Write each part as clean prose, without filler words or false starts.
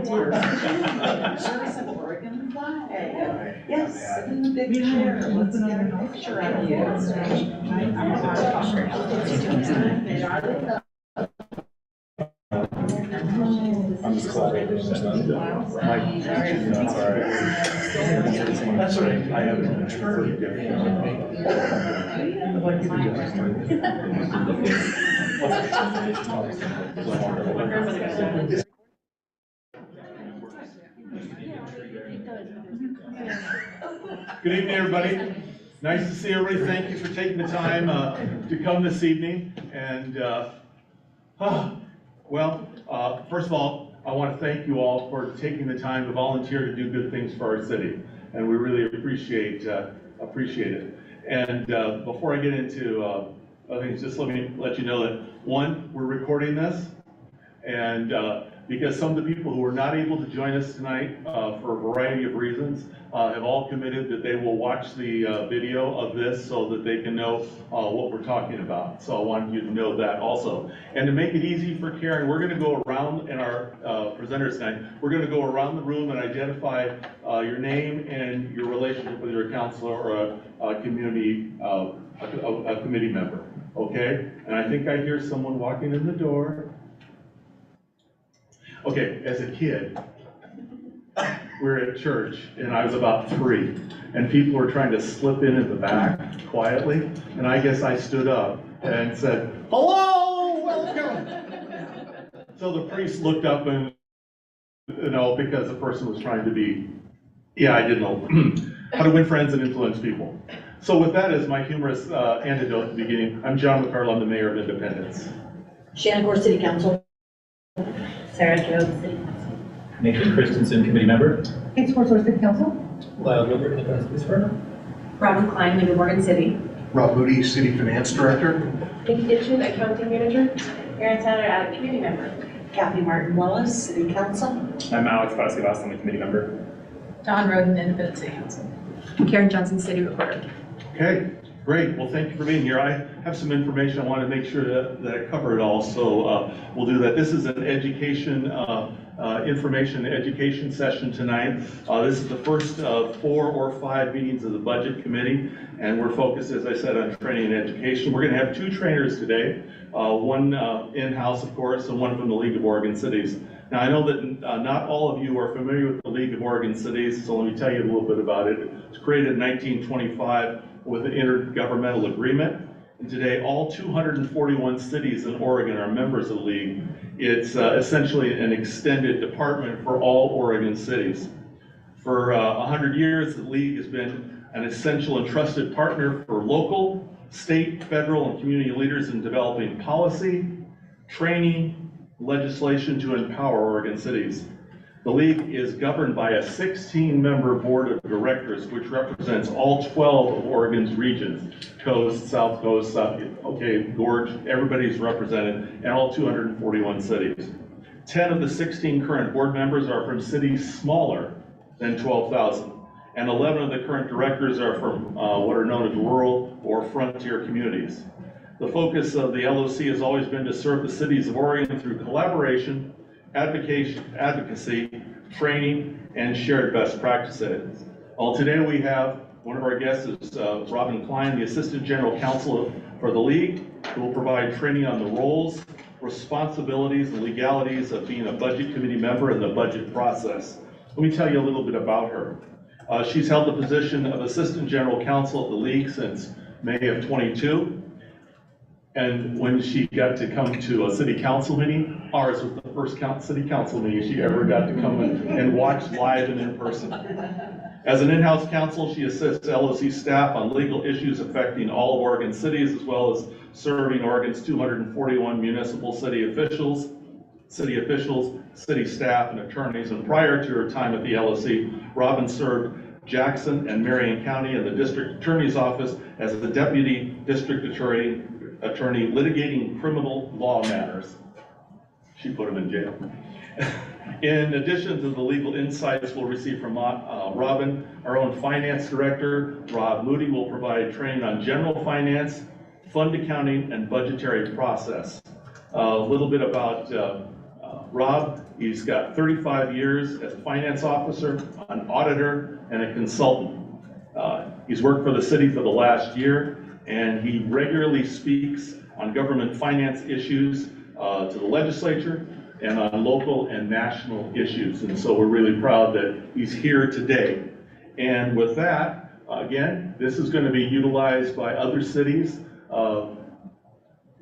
Service an Oregon flag. Yes, sit in the big chair. Let's get a picture of you. I'm just glad that's all right. That's all right. I haven't heard it. Good evening, everybody. Nice to see everybody. Thank you for taking the time to come this evening. And first of all, I want to thank you all for taking the time to volunteer to do good things for our city, and we really appreciate it. And before I get into other things, just let me let you know that one, we're recording this, and because some of the people who were not able to join us tonight for a variety of reasons have all committed that they will watch the video of this so that they can know what we're talking about. So I wanted you to know that also. And to make it easy for Karen, we're going to go around, and our presenters tonight, we're going to go around the room and identify your name and your relationship with your counselor or a community, a committee member, okay? And I think I hear someone walking in the door. Okay, as a kid, we were at church, and I was about 3, and people were trying to slip in the back quietly, and I guess I stood up and said, "Hello, welcome." So the priest looked up and, because the person was trying to be, I didn't know how to win friends and influence people. So with that as my humorous anecdote at the beginning, I'm John McCarl, I'm the mayor of Independence. Shannon Gore, City Council. Sarah Jones, City Council. Nathan Christensen, Committee Member. Kate Swartzler, City Council. Lyle Gilbert, Independence Police Department. Robin Klein, League of Morgan City. Rob Moody, City Finance Director. Nikki Ditchin, Accounting Manager. Aaron Tyler, Ag Community Member. Kathy Martin Wallace, City Council. I'm Alex Pascavas, I'm the Committee Member. Don Roden, Independent City Council. Karen Johnson, City Recorder. Okay, great. Well, thank you for being here. I have some information. I want to make sure that I cover it all, so we'll do that. This is an education, information education session tonight. This is the first of 4 or 5 meetings of the Budget Committee, and we're focused, as I said, on training and education. We're going to have 2 trainers today, one in-house, of course, and one from the League of Oregon Cities. Now, I know that not all of you are familiar with the League of Oregon Cities, so let me tell you a little bit about it. It was created in 1925 with an intergovernmental agreement, and today all 241 cities in Oregon are members of the League. It's essentially an extended department for all Oregon cities. For 100 years, the League has been an essential and trusted partner for local, state, federal, and community leaders in developing policy, training, legislation to empower Oregon cities. The League is governed by a 16-member board of directors, which represents all 12 of Oregon's regions, Coast, South Coast, Gorge, everybody's represented, and all 241 cities. 10 of the 16 current board members are from cities smaller than 12,000, and 11 of the current directors are from what are known as rural or frontier communities. The focus of the LOC has always been to serve the cities of Oregon through collaboration, advocacy, training, and shared best practices. Well, today we have one of our guests is Robin Klein, the Assistant General Counsel for the League, who will provide training on the roles, responsibilities, and legalities of being a Budget Committee member in the budget process. Let me tell you a little bit about her. She's held the position of Assistant General Counsel at the League since May of 22. And when she got to come to a city council meeting, ours was the first city council meeting she ever got to come and watch live and in person. As an in-house counsel, she assists LOC staff on legal issues affecting all of Oregon cities, as well as serving Oregon's 241 municipal city officials, city staff, and attorneys. And prior to her time at the LOC, Robin served Jackson and Marion County in the district attorney's office as the deputy district attorney litigating criminal law matters. She put him in jail. In addition to the legal insights we'll receive from Robin, our own finance director, Rob Moody, will provide training on general finance, fund accounting, and budgetary process. A little bit about Rob. He's got 35 years as a finance officer, an auditor, and a consultant. He's worked for the city for the last year, and he regularly speaks on government finance issues to the legislature and on local and national issues. And so we're really proud that he's here today. And with that, again, this is going to be utilized by other cities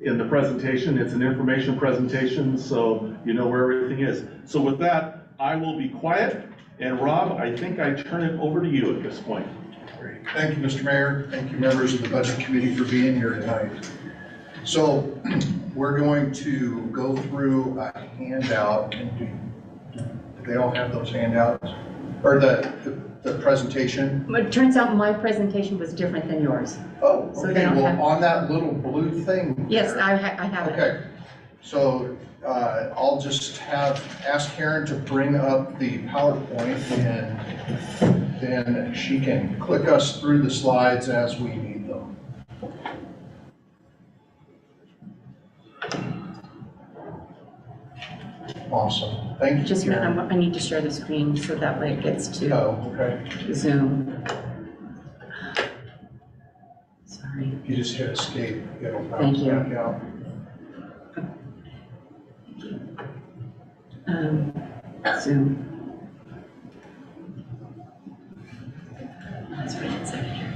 in the presentation. It's an information presentation, so you know where everything is. So with that, I will be quiet. And Rob, I think I turn it over to you at this point. Great. Thank you, Mr. Mayor. Thank you, members of the Budget Committee, for being here tonight. So we're going to go through a handout. Do they all have those handouts? Or the presentation? But it turns out my presentation was different than yours. Oh, So they okay, don't have- well, on that little blue thing. Yes, there- I have it. Okay, so I'll just ask Karen to bring up the PowerPoint, and then she can click us through the slides as we need them. Awesome, thank you, Just a Karen. minute, I need to share the screen so that way it gets to Oh, okay, Zoom. Sorry. you just hit escape, it'll bounce Thank you. back out. Zoom. That's right, it's over here.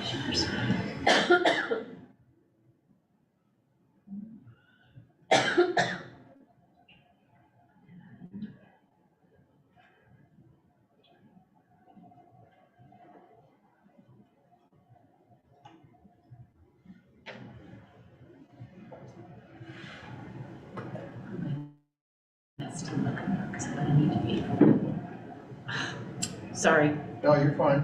Share screen. That's still looking because I need to be. Sorry. No, you're fine.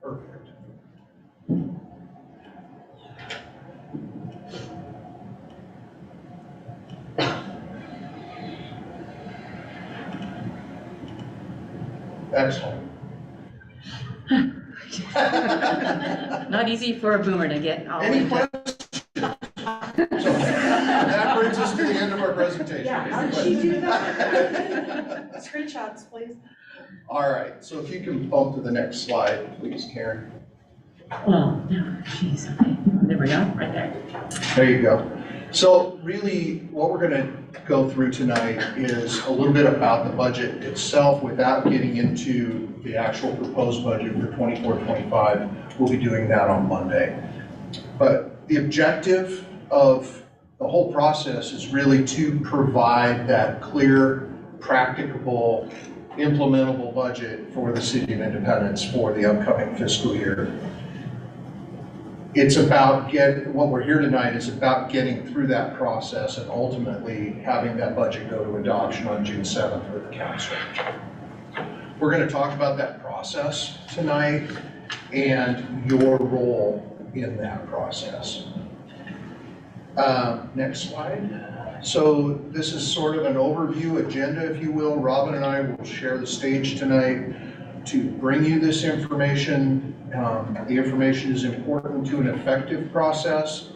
Perfect. Excellent. Not easy for a boomer to get all Any into. questions? So that brings us to the end of our presentation. Yeah, how did she do that? Screenshots, please. All right, so if you can bump to the next slide, please, Karen. Oh, no, jeez, okay. There we go, right there. There you go. So really, what we're gonna go through tonight is a little bit about the budget itself without getting into the actual proposed budget for 24-25. We'll be doing that on Monday. But the objective of the whole process is really to provide that clear, practicable, implementable budget for the City of Independence for the upcoming fiscal year. It's about what we're here tonight is about getting through that process and ultimately having that budget go to adoption on June 7th with the council. We're going to talk about that process tonight and your role in that process. Next slide. So this is sort of an overview agenda, if you will. Robin and I will share the stage tonight to bring you this information. The information is important to an effective process,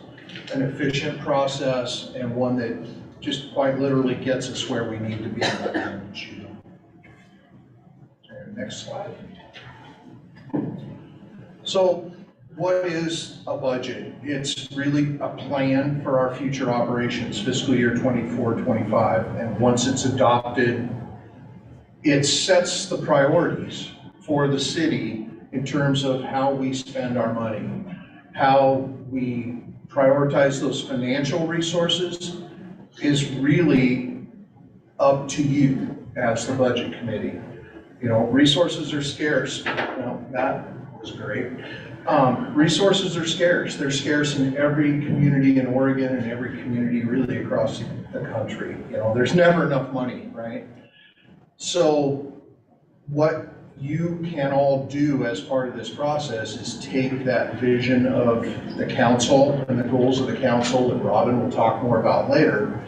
an efficient process, and one that just quite literally gets us where we need to be in June. Next slide. So what is a budget? It's really a plan for our future operations, fiscal year 24-25. And once it's adopted, it sets the priorities for the city in terms of how we spend our money, how we prioritize those financial resources is really up to you as the budget committee. You know, resources are scarce. Well, that was great. Resources are scarce. They're scarce in every community in Oregon and every community really across the country. You know, there's never enough money, right? So what you can all do as part of this process is take that vision of the council and the goals of the council that Robin will talk more about later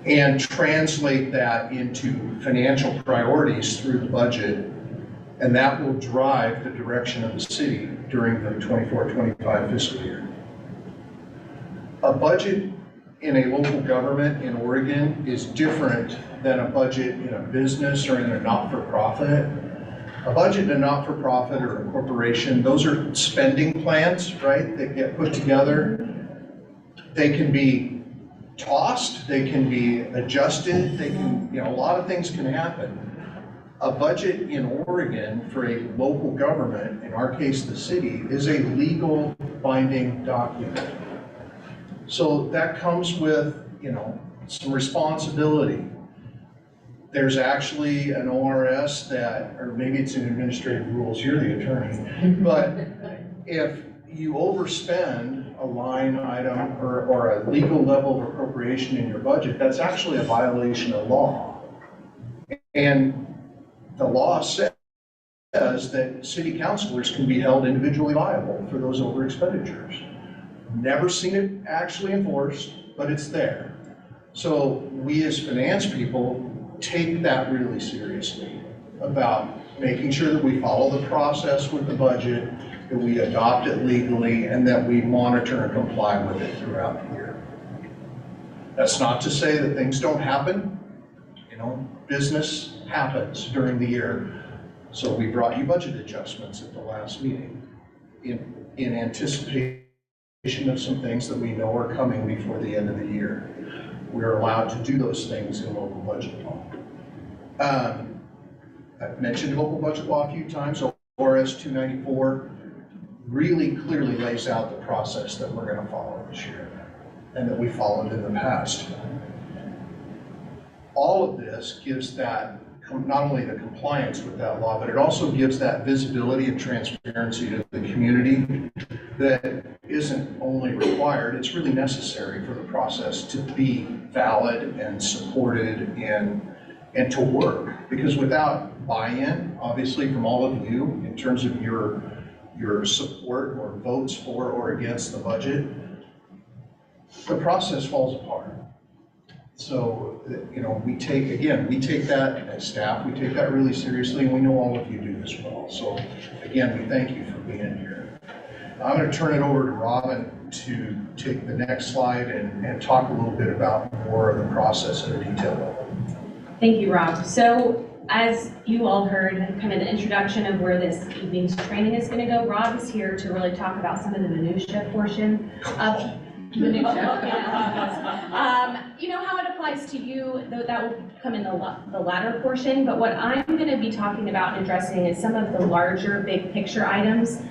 and translate that into financial priorities through the budget And that will drive the direction of the city during the 24-25 fiscal year. A budget in a local government in Oregon is different than a budget in a business or in a not-for-profit. A budget in a not-for-profit or a corporation, those are spending plans, right, that get put together. They can be tossed, they can be adjusted, they can, a lot of things can happen. A budget in Oregon for a local government, in our case the city, is a legal binding document. So that comes with, some responsibility. There's actually an ORS that, or maybe it's in administrative rules, you're the attorney, but if you overspend a line item or a legal level of appropriation in your budget, that's actually a violation of law. And the law says that city councilors can be held individually liable for those over expenditures. Never seen it actually enforced, but it's there. So we as finance people take that really seriously about making sure that we follow the process with the budget, that we adopt it legally, and that we monitor and comply with it throughout the year. That's not to say that things don't happen. Business happens during the year. So we brought you budget adjustments at the last meeting in anticipation of some things that we know are coming before the end of the year. We're allowed to do those things in local budget law. I've mentioned local budget law a few times. ORS 294 really clearly lays out the process that we're going to follow this year and that we followed in the past. All of this gives that, not only the compliance with that law, but it also gives that visibility and transparency to the community that isn't only required, it's really necessary for the process to be valid and supported and to work. Because without buy-in, obviously from all of you, in terms of your support or votes for or against the budget, the process falls apart. So, we take that as staff, we take that really seriously, and we know all of you do as well. So again, we thank you for being here. I'm going to turn it over to Robin to take the next slide and talk a little bit about more of the process at a detail level. Thank you, Rob. So as you all heard, kind of the introduction of where this evening's training is going to go, Rob is here to really talk about some of the minutia portion of how it applies to you, though that will come in the latter portion. But what I'm going to be talking about and addressing is some of the larger big picture items,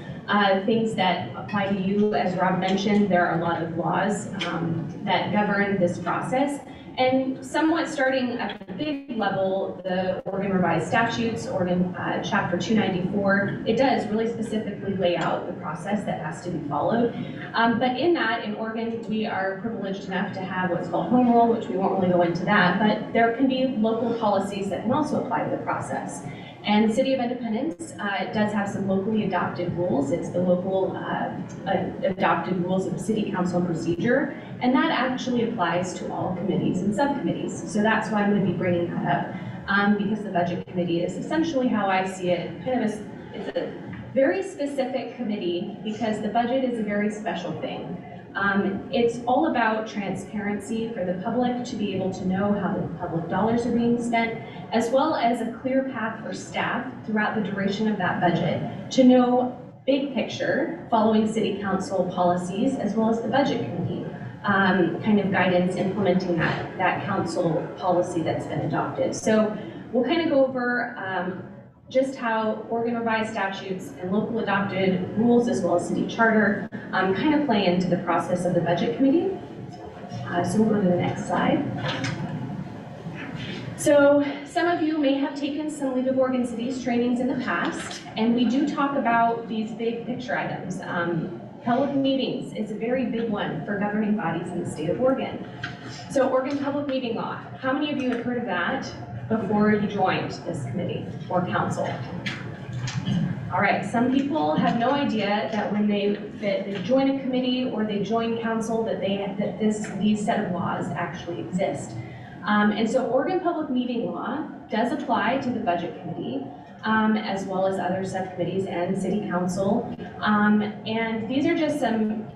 things that apply to you. As Rob mentioned, there are a lot of laws that govern this process. And somewhat starting at the big level, the Oregon Revised Statutes, Oregon Chapter 294, it does really specifically lay out the process that has to be followed. But in that, in Oregon, we are privileged enough to have what's called home rule, which we won't really go into that, but there can be local policies that can also apply to the process. And the City of Independence does have some locally adopted rules. It's the local adopted rules of city council procedure, and that actually applies to all committees and subcommittees. So that's why I'm going to be bringing that up, because the Budget Committee is essentially how I see it. It's a very specific committee because the budget is a very special thing. It's all about transparency for the public to be able to know how the public dollars are being spent, as well as a clear path for staff throughout the duration of that budget to know big picture following city council policies, as well as the Budget Committee kind of guidance implementing that council policy that's been adopted. So we'll kind of go over just how Oregon Revised Statutes and local adopted rules, as well as city charter, kind of play into the process of the Budget Committee. So we'll go to the next slide. So some of you may have taken some League of Oregon Cities trainings in the past, and we do talk about these big picture items. Public meetings is a very big one for governing bodies in the state of Oregon. So Oregon Public Meeting Law, how many of you have heard of that before you joined this committee or council? All right, some people have no idea that when they join a committee or they join council that these set of laws actually exist. And so Oregon Public Meeting Law does apply to the Budget Committee. as well as other subcommittees and city council. And these are just some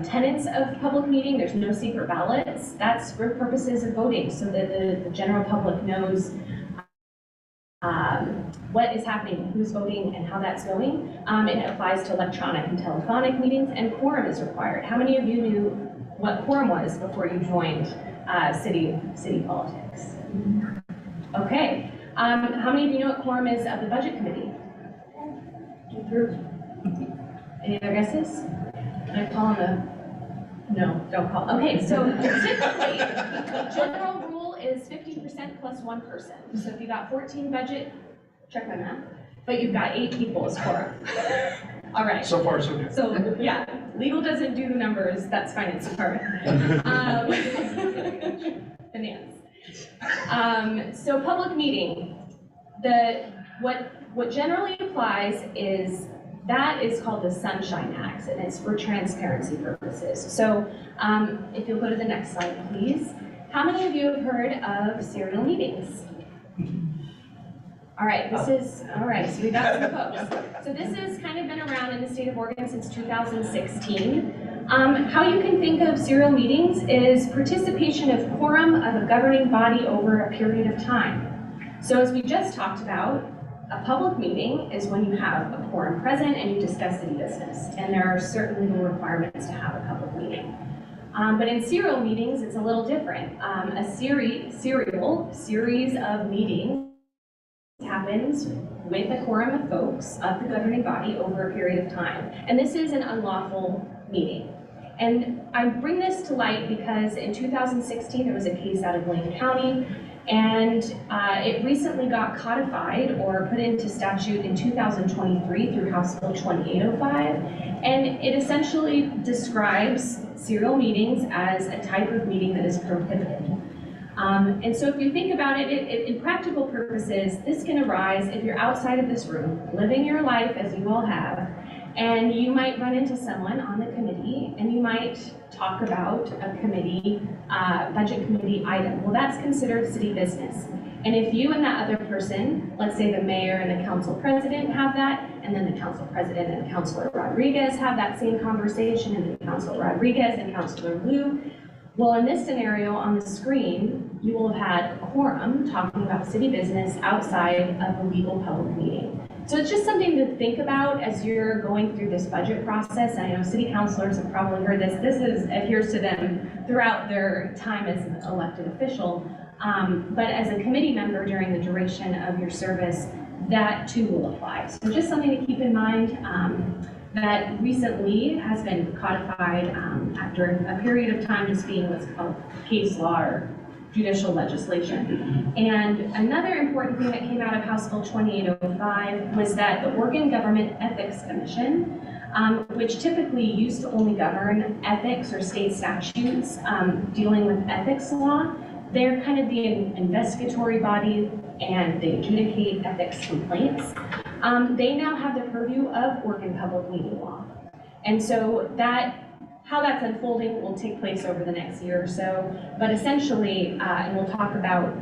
tenets of public meeting. There's no secret ballots. That's for purposes of voting, so that the general public knows what is happening, who's voting, and how that's going. It applies to electronic and telephonic meetings, and quorum is required. How many of you knew what quorum was before you joined city politics? Okay. How many of you know what quorum is of the budget committee? Any other guesses? Can I call on the? No, don't call. Okay, so typically, the general rule is 50% plus one person. So if you got 14 budget, check my math, but you've got 8 people as quorum. All right. So far, so good. So, yeah, legal doesn't do the numbers, that's finance department. Finance. So public meeting, what generally applies is, that is called the Sunshine Act, and it's for transparency purposes. So if you'll go to the next slide, please. How many of you have heard of serial meetings? All right, so we got some folks. So this has kind of been around in the state of Oregon since 2016. How you can think of serial meetings is participation of quorum of a governing body over a period of time. So as we just talked about, a public meeting is when you have a quorum present and you discuss city business. And there are certain legal requirements to have a public meeting. But in serial meetings, it's a little different. A series of meetings happens with a quorum of folks of the governing body over a period of time. And this is an unlawful meeting. And I bring this to light because in 2016, there was a case out of Lane County, and it recently got codified or put into statute in 2023 through House Bill 2805. And it essentially describes serial meetings as a type of meeting that is prohibited. And so if you think about it, in practical purposes, this can arise if you're outside of this room, living your life as you all have, and you might run into someone on the committee, and you might talk about a committee, budget committee item. Well, that's considered city business. And if you and that other person, let's say the mayor and the council president have that, and then the council president and Councilor Rodriguez have that same conversation, and then Councilor Rodriguez and Councilor Liu, well, in this scenario on the screen, you will have had a quorum talking about city business outside of a legal public meeting. So it's just something to think about as you're going through this budget process. I know city councilors have probably heard this. This adheres to them throughout their time as an elected official. But as a committee member during the duration of your service, that too will apply. So just something to keep in mind. That recently has been codified after a period of time just being what's called case law or judicial legislation. And another important thing that came out of House Bill 2805 was that the Oregon Government Ethics Commission, which typically used to only govern ethics or state statutes dealing with ethics law, they're kind of the investigatory body and they adjudicate ethics complaints. They now have the purview of Oregon public meeting law. And so how that's unfolding will take place over the next year or so. But essentially, and we'll talk about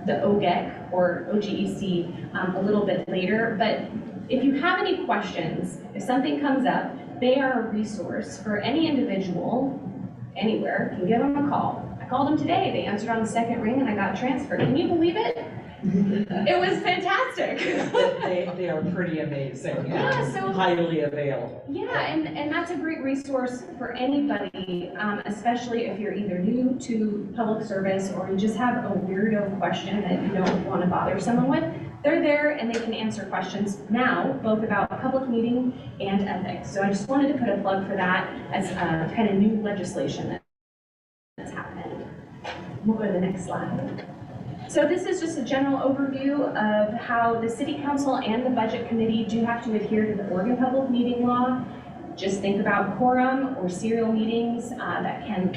the OGEC or OGEC a little bit later, but if you have any questions, if something comes up, they are a resource for any individual anywhere. You can give them a call. I called them today. They answered on the second ring and I got transferred. Can you believe it? It was fantastic. They are pretty amazing. Yeah, so highly available. Yeah, and that's a great resource for anybody, especially if you're either new to public service or you just have a weirdo question that you don't want to bother someone with. They're there and they can answer questions now, both about public meeting and ethics. So I just wanted to put a plug for that as kind of new legislation that's happened. We'll go to the next slide. So this is just a general overview of how the City Council and the Budget Committee do have to adhere to the Oregon Public Meeting Law. Just think about quorum or serial meetings that can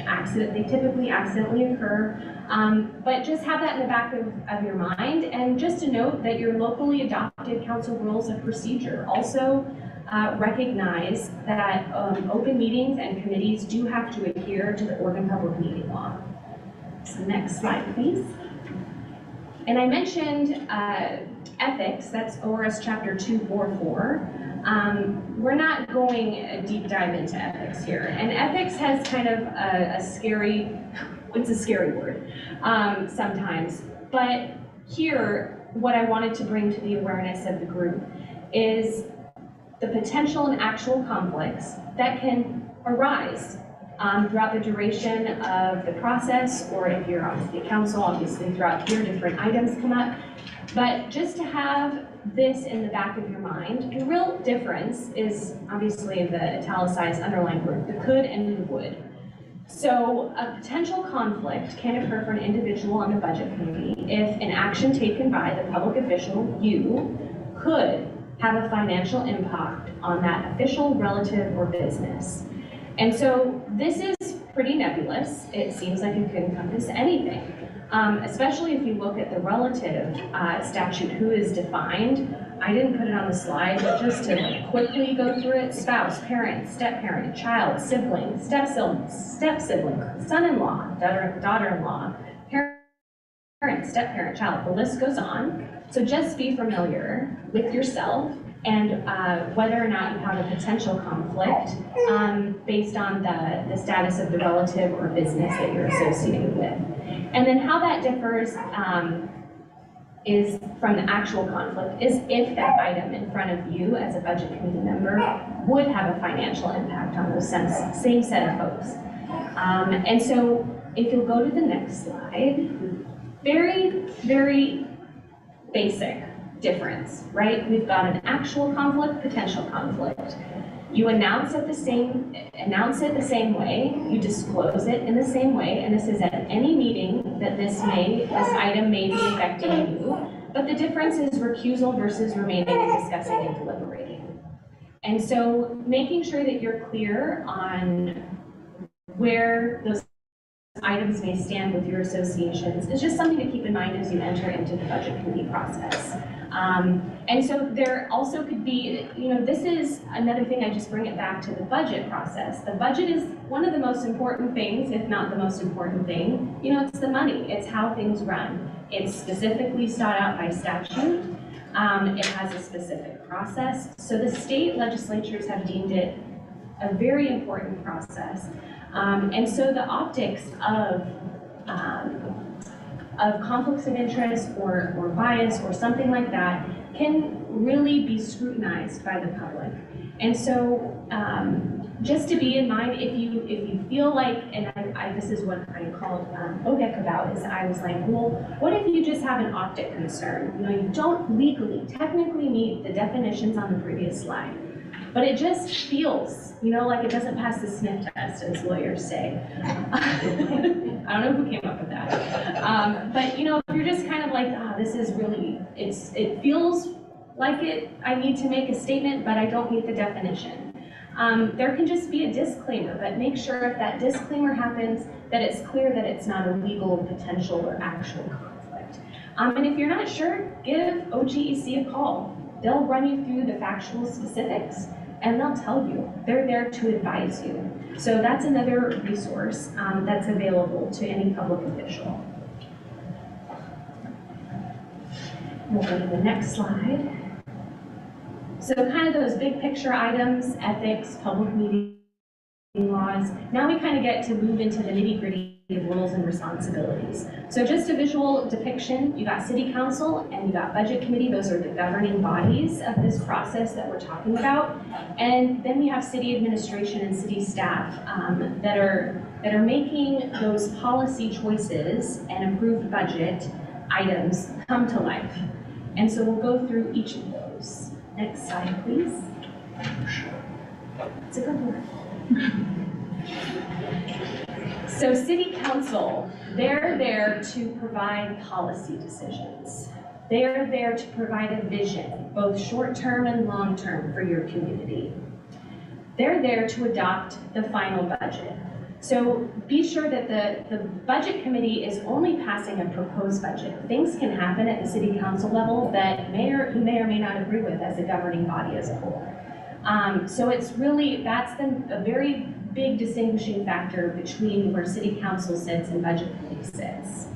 they typically accidentally occur. But just have that in the back of your mind. And just to note that your locally adopted council rules of procedure also recognize that open meetings and committees do have to adhere to the Oregon Public Meeting Law. So next slide, please. And I mentioned ethics, that's ORS Chapter 244. We're not going a deep dive into ethics here. And ethics has kind of a scary, it's a scary word sometimes. But here, what I wanted to bring to the awareness of the group is the potential and actual conflicts that can arise throughout the duration of the process, or if you're on city council, obviously throughout here, different items come up. But just to have this in the back of your mind, the real difference is obviously the italicized underlined word, the could and the would. So a potential conflict can occur for an individual on the budget committee if an action taken by the public official, you, could have a financial impact on that official, relative, or business. And so this is pretty nebulous. It seems like it could encompass anything, especially if you look at the relative statute, who is defined. I didn't put it on the slide, but just to quickly go through it: spouse, parent, step-parent, child, sibling, step-sibling, son-in-law, daughter-in-law, parent, step-parent, child. The list goes on. So just be familiar with yourself and whether or not you have a potential conflict based on the status of the relative or business that you're associated with. And then how that differs is from the actual conflict is if that item in front of you as a budget committee member would have a financial impact on those same set of folks. And so if you'll go to the next slide, very, very basic difference, right? We've got an actual conflict, potential conflict. You announce it the same way, you disclose it in the same way, and this is at any meeting that this item may be affecting you, but the difference is recusal versus remaining and discussing and deliberating. And so making sure that you're clear on where those items may stand with your associations is just something to keep in mind as you enter into the budget committee process. And so there also could be, this is another thing, I just bring it back to the budget process. The budget is one of the most important things, if not the most important thing. It's the money, it's how things run. It's specifically sought out by statute. It has a specific process. So the state legislatures have deemed it a very important process. And so the optics of conflicts of interest or bias or something like that can really be scrutinized by the public. And so just to be in mind, if you feel like, and this is what I called OGEC about, is I was like, well, what if you just have an optic concern? You don't legally, technically meet the definitions on the previous slide, but it just feels, like it doesn't pass the sniff test, as lawyers say. I don't know who came up with that. But if you're just kind of like, this is really, it feels like I need to make a statement, but I don't meet the definition. There can just be a disclaimer, but make sure if that disclaimer happens, that it's clear that it's not a legal, potential, or actual conflict. And if you're not sure, give OGEC a call. They'll run you through the factual specifics, and they'll tell you. They're there to advise you. So that's another resource that's available to any public official. We'll go to the next slide. So kind of those big picture items, ethics, public meeting laws. Now we kind of get to move into the nitty-gritty of roles and responsibilities. So just a visual depiction, you got city council and you got budget committee. Those are the governing bodies of this process that we're talking about. And then we have city administration and city staff that are making those policy choices and approved budget items come to life. And so we'll go through each of those. Next slide, please. It's a good one. So city council, they're there to provide policy decisions. They're there to provide a vision, both short-term and long-term, for your community. They're there to adopt the final budget. So be sure that the budget committee is only passing a proposed budget. Things can happen at the city council level that you may or may not agree with as a governing body as a whole. So it's really, that's a very big distinguishing factor between where city council sits and budget committee sits.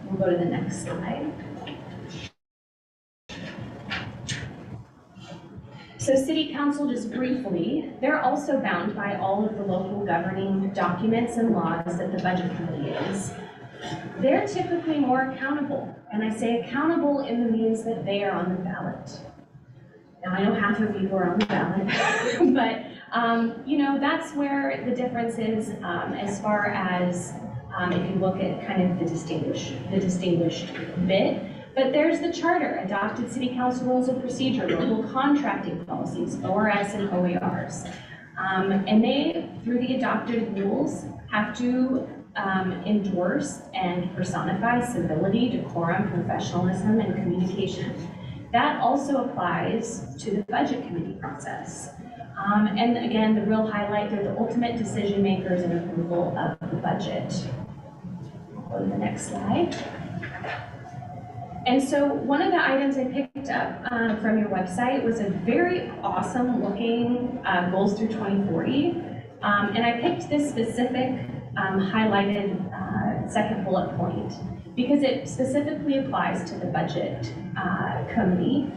We'll go to the next slide. So city council, just briefly, they're also bound by all of the local governing documents and laws that the budget committee is. They're typically more accountable, and I say accountable in the means that they are on the ballot. Now, I know half of you are on the ballot, but, you know, that's where the difference is, as far as, if you look at kind of the distinguished bit. But there's the charter, adopted city council rules of procedure, local contracting policies, ORS and OARs. And they, through the adopted rules, have to endorse and personify civility, decorum, professionalism, and communication. That also applies to the budget committee process. And again, the real highlight, they're the ultimate decision makers in approval of the budget. Go to the next slide. And so one of the items I picked up from your website was a very awesome looking goals through 2040. And I picked this specific highlighted second bullet point because it specifically applies to the budget committee.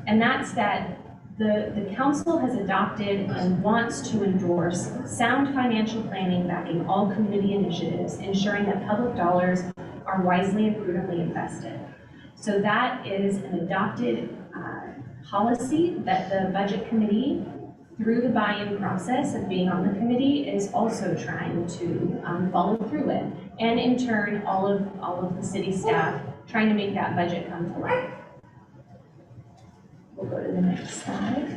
And that's that the council has adopted and wants to endorse sound financial planning backing all community initiatives, ensuring that public dollars are wisely and prudently invested. So that is an adopted policy that the budget committee, through the buy-in process of being on the committee, is also trying to follow through with. And in turn, all of the city staff trying to make that budget come to life. We'll go to the next slide.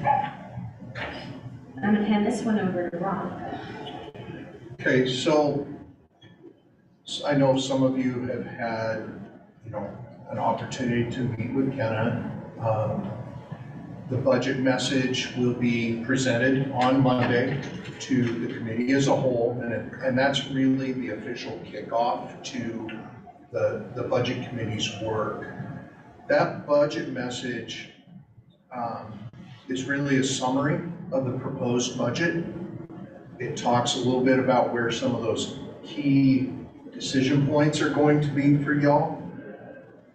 I'm gonna hand this one over to Rob. Okay, so I know some of you have had, you know, an opportunity to meet with Kenna. The budget message will be presented on Monday to the committee as a whole, and that's really the official kickoff to the budget committee's work. That budget message is really a summary of the proposed budget. It talks a little bit about where some of those key decision points are going to be for y'all.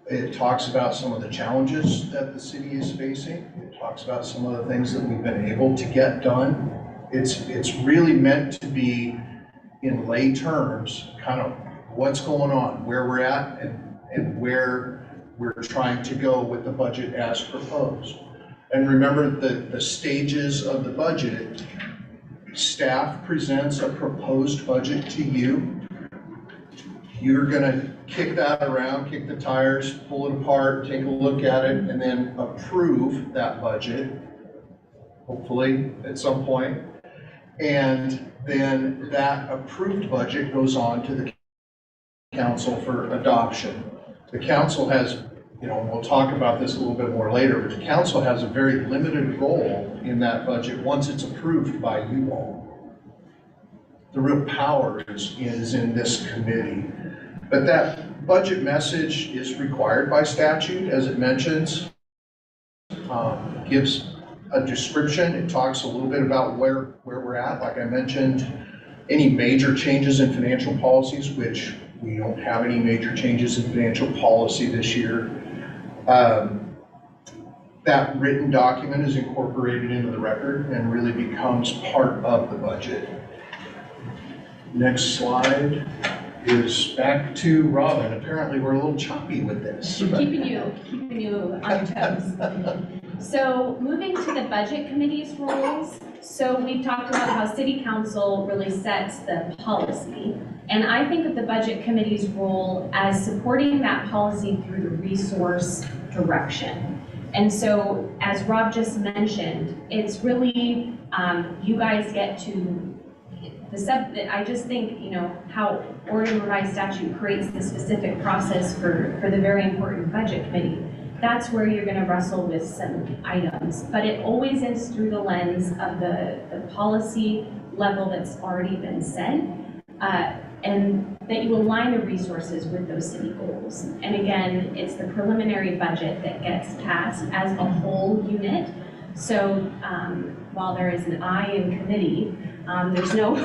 It talks about some of the challenges that the city is facing. It talks about some of the things that we've been able to get done. It's really meant to be, in lay terms, kind of what's going on, where we're at, and where we're trying to go with the budget as proposed. And remember the stages of the budget. Staff presents a proposed budget to you. You're gonna kick that around, kick the tires, pull it apart, take a look at it, and then approve that budget, hopefully at some point. And then that approved budget goes on to the council for adoption. The council has, you know, we'll talk about this a little bit more later, but the council has a very limited role in that budget once it's approved by you all. The real power is in this committee. But that budget message is required by statute, as it mentions. Gives a description. It talks a little bit about where we're at. Like I mentioned, any major changes in financial policies, which we don't have any major changes in financial policy this year. That written document is incorporated into the record and really becomes part of the budget. Next slide is back to Robin. Apparently we're a little choppy with this. Keeping you on your toes. So moving to the budget committee's roles. So we've talked about how city council really sets the policy. And I think of the budget committee's role as supporting that policy through the resource direction. And so as Rob just mentioned, it's really, you guys get to I just think, you know, how Oregon Revised Statute creates the specific process for the very important budget committee. That's where you're going to wrestle with some items, but it always is through the lens of the policy level that's already been set, and that you align the resources with those city goals. And again, it's the preliminary budget that gets passed as a whole unit. So while there is an I in committee, there's no,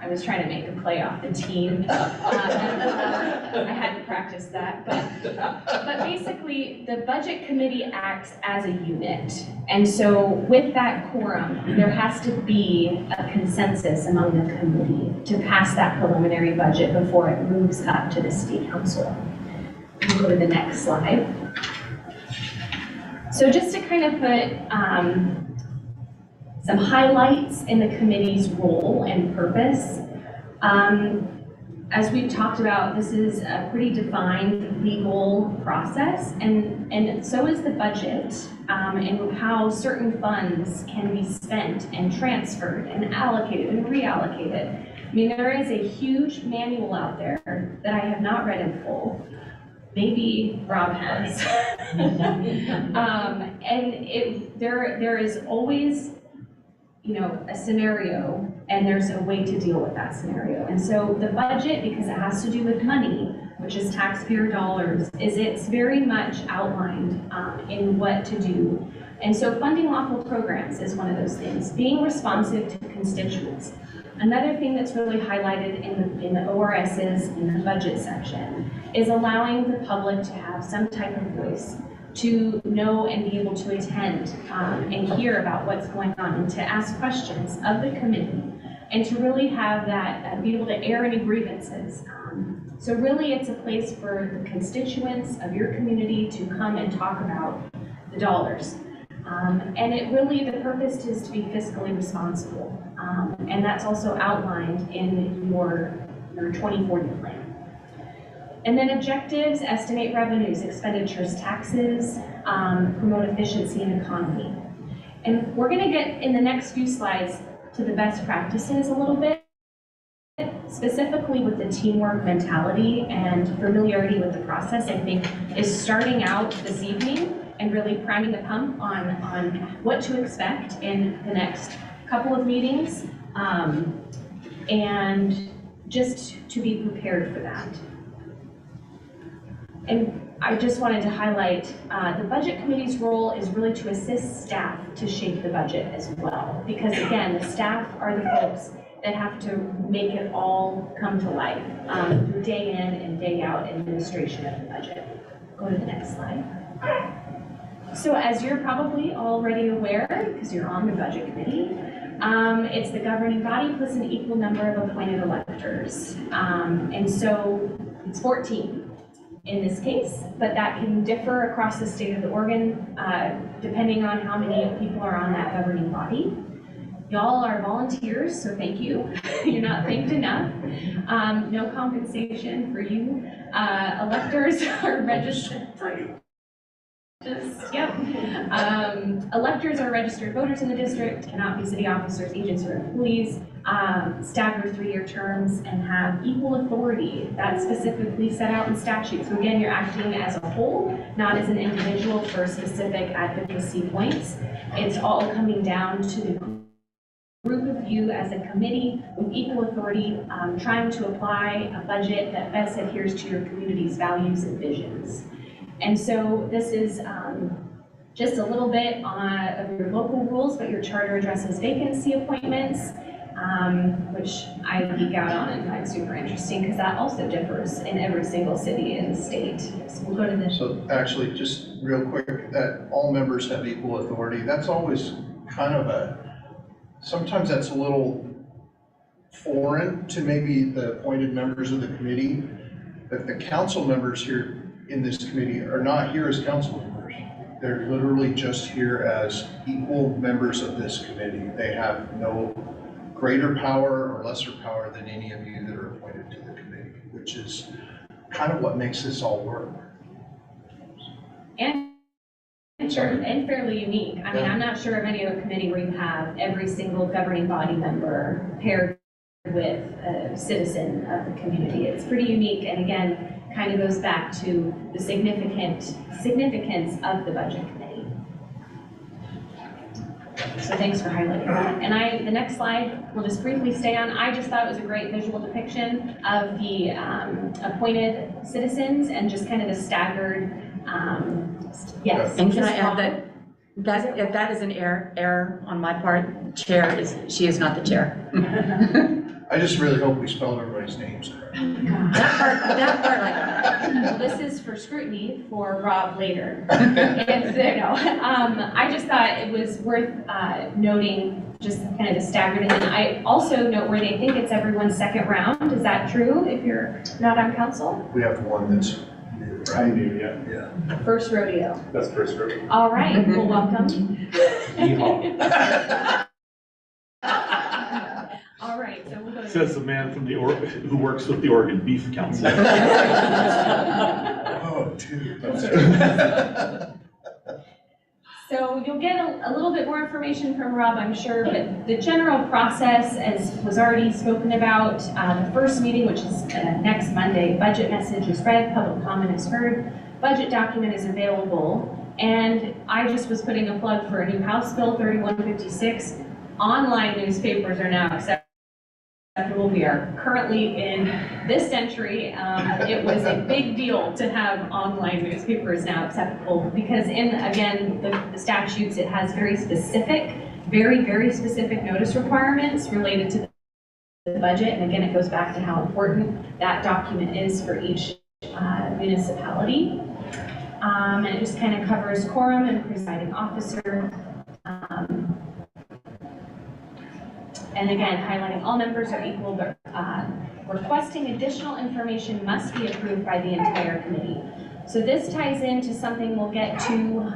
I was trying to make a play off the team. I had to practice that, but basically, the budget committee acts as a unit. And so with that quorum, there has to be a consensus among the committee to pass that preliminary budget before it moves up to the city council. We'll go to the next slide. So just to kind of put some highlights in the committee's role and purpose. As we've talked about, this is a pretty defined legal process, and so is the budget, and how certain funds can be spent and transferred and allocated and reallocated. I mean, there is a huge manual out there that I have not read in full. Maybe Rob has. And there is always, you know, a scenario, and there's a way to deal with that scenario. And so the budget, because it has to do with money, which is taxpayer dollars, it's very much outlined in what to do. And so funding lawful programs is one of those things. Being responsive to constituents. Another thing that's really highlighted in the ORSs in the budget section is allowing the public to have some type of voice, to know and be able to attend and hear about what's going on, and to ask questions of the committee, and to really have that, be able to air any grievances. So really it's a place for the constituents of your community to come and talk about the dollars. And it really, the purpose is to be fiscally responsible. And that's also outlined in your 2040 plan. And then objectives: estimate revenues, expenditures, taxes, promote efficiency and economy. And we're gonna get in the next few slides to the best practices a little bit, specifically with the teamwork mentality and familiarity with the process. I think is starting out this evening and really priming the pump on what to expect in the next couple of meetings, and just to be prepared for that. And I just wanted to highlight, the budget committee's role is really to assist staff to shape the budget as well. Because again, the staff are the folks that have to make it all come to life through day in and day out administration of the budget. Go to the next slide. So as you're probably already aware, because you're on the budget committee, it's the governing body plus an equal number of appointed electors. And so it's 14. In this case, but that can differ across the state of Oregon, depending on how many people are on that governing body. Y'all are volunteers, so thank you. You're not thanked enough. No compensation for you. Electors are registered. Yep. Electors are registered voters in the district, cannot be city officers, agents, or employees, staggered 3-year terms, and have equal authority. That's specifically set out in statute. So again, you're acting as a whole, not as an individual for specific advocacy points. It's all coming down to the group of you as a committee with equal authority, trying to apply a budget that best adheres to your community's values and visions. And so this is just a little bit of your local rules, but your charter addresses vacancy appointments, which I geek out on and find super interesting because that also differs in every single city in the state. So we'll go to the. So actually, just real quick, that all members have equal authority, that's always kind of sometimes that's a little foreign to maybe the appointed members of the committee, but the council members here in this committee are not here as council members. They're literally just here as equal members of this committee. They have no greater power or lesser power than any of you that are appointed to the committee, which is kind of what makes this all work. And fairly unique. I mean, I'm not sure of any other committee where you have every single governing body member paired with a citizen of the community. It's pretty unique, and again, kind of goes back to the significance of the budget committee. So thanks for highlighting that. And the next slide, we'll just briefly stay on. I just thought it was a great visual depiction of the appointed citizens and just kind of the staggered, yes. And can I add that if that is an error on my part, she is not the chair. I just really hope we spelled everybody's names correct. That part I got. Well, this is for scrutiny for Rob later. If, I just thought it was worth noting just kind of the staggered. And then I also noteworthy, I think it's everyone's second round. Is that true if you're not on council? We have one that's new, I right? do, yeah. Yeah. First rodeo. That's first row. All right, well, welcome. Yeehaw. All right, so we'll go to. Says the man from who works with the Oregon Beef Council. Oh, dude. So you'll get a little bit more information from Rob, I'm sure, but the general process, as was already spoken about, the first meeting, which is next Monday, budget message is read, public comment is heard, budget document is available, and I just was putting a plug for a new House Bill 3156. Online newspapers are now acceptable. We are currently in this century. It was a big deal to have online newspapers now acceptable because again, the statutes, it has very specific, very specific notice requirements related to the budget. And again, it goes back to how important that document is for each municipality. And it just kind of covers quorum and presiding officer. And again, highlighting all members are equal, but requesting additional information must be approved by the entire committee. So this ties into something we'll get to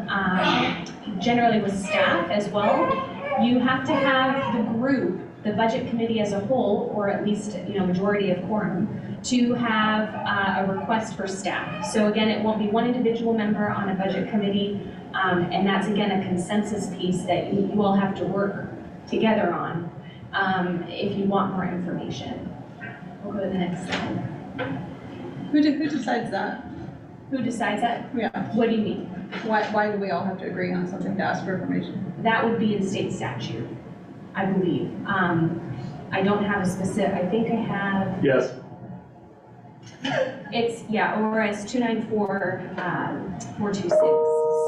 generally with staff as well. You have to have the group, the budget committee as a whole, or at least majority of quorum, to have a request for staff. So again, it won't be one individual member on a budget committee, and that's again a consensus piece that you all have to work together on. If you want more information. We'll go to the next slide. Who decides that? Who decides that? Yeah. What do you mean? Why do we all have to agree on something to ask for information? That would be in state statute, I believe. I don't have a specific, I think I have, Yes. it's, ORS 294-426.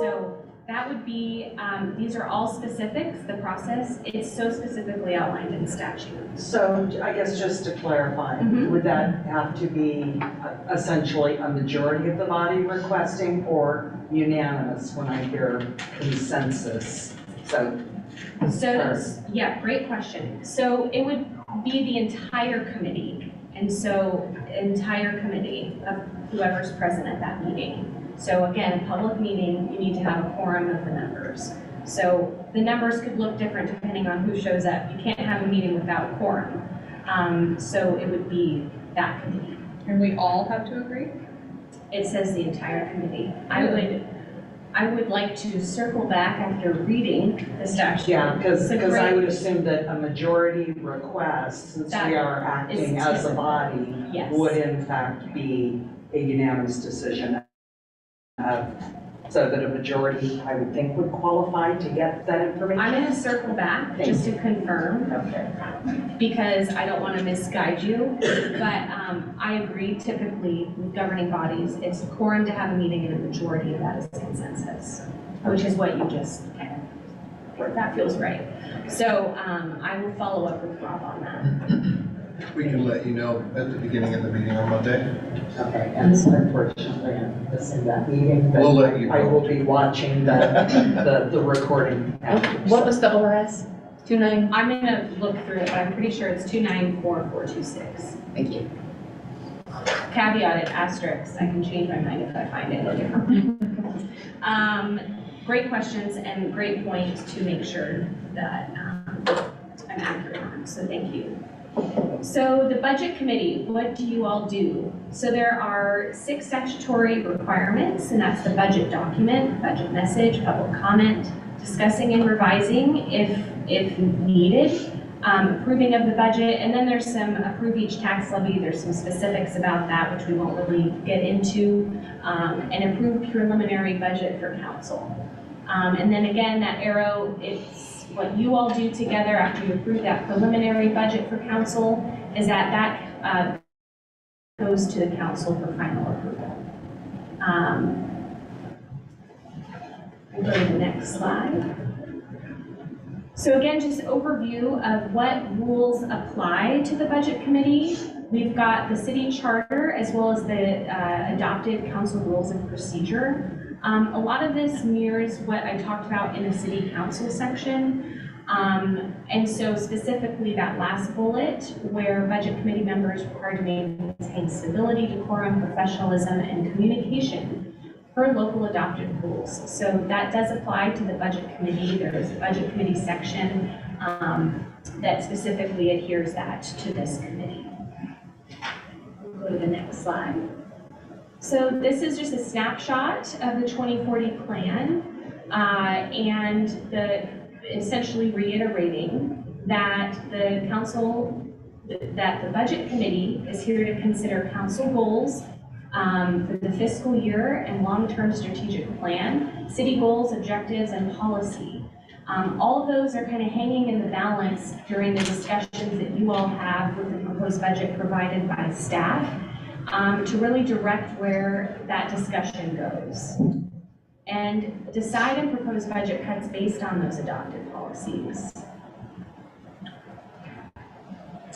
So that would be, these are all specifics, the process. It's so specifically outlined in statute. So I guess just to clarify, Mhm. would that have to be essentially a majority of the body requesting or unanimous when I hear consensus? So, Great question. So it would be the entire committee. And so entire committee of whoever's present at that meeting. So again, a public meeting, you need to have a quorum of the members. So the numbers could look different depending on who shows up. You can't have a meeting without a quorum. So it would be that committee. And we all have to agree? It says the entire committee. I would like to circle back after reading the statute. yeah, because It's a I would great- assume that a majority request, since That we are acting is as a typical. body, Yes. would in fact be a unanimous decision. So that a majority, I would think, would qualify to get that information. I'm gonna circle back just to confirm, Okay. because I don't wanna misguide you, but I agree typically with governing bodies, it's quorum to have a meeting and a majority of that is consensus, which is what you just kind of, that feels right. So I will follow up with Rob on that. We can let you know at the beginning of the meeting on Monday. Okay, and so unfortunately, I'm missing that meeting, but We'll let you I know. will be watching the recording after. What was the ORS? 29? I'm gonna look through it, but I'm pretty sure it's 294-426. Thank you. Caveated asterisk, I can change my mind if I find it differently. Great questions and great point to make sure that I'm accurate on, so thank you. So the budget committee, what do you all do? So there are 6 statutory requirements, and that's the budget document, budget message, public comment, discussing and revising if needed, approving of the budget, and then there's some approve each tax levy. There's some specifics about that, which we won't really get into, and approve preliminary budget for council. And then again, that arrow, it's what you all do together after you approve that preliminary budget for council, is that goes to the council for final approval. We'll go to the next slide. So again, just overview of what rules apply to the budget committee. We've got the city charter as well as the adopted council rules and procedure. A lot of this mirrors what I talked about in the city council section. And so specifically that last bullet where budget committee members are required to maintain stability, decorum, professionalism, and communication per local adopted rules. So that does apply to the budget committee. There is a budget committee section that specifically adheres that to this committee. We'll go to the next slide. So this is just a snapshot of the 2040 plan and essentially reiterating that the budget committee is here to consider council goals for the fiscal year and long-term strategic plan, city goals, objectives, and policy. All of those are kind of hanging in the balance during the discussions that you all have with the proposed budget provided by staff to really direct where that discussion goes. And decide and propose budget cuts based on those adopted policies.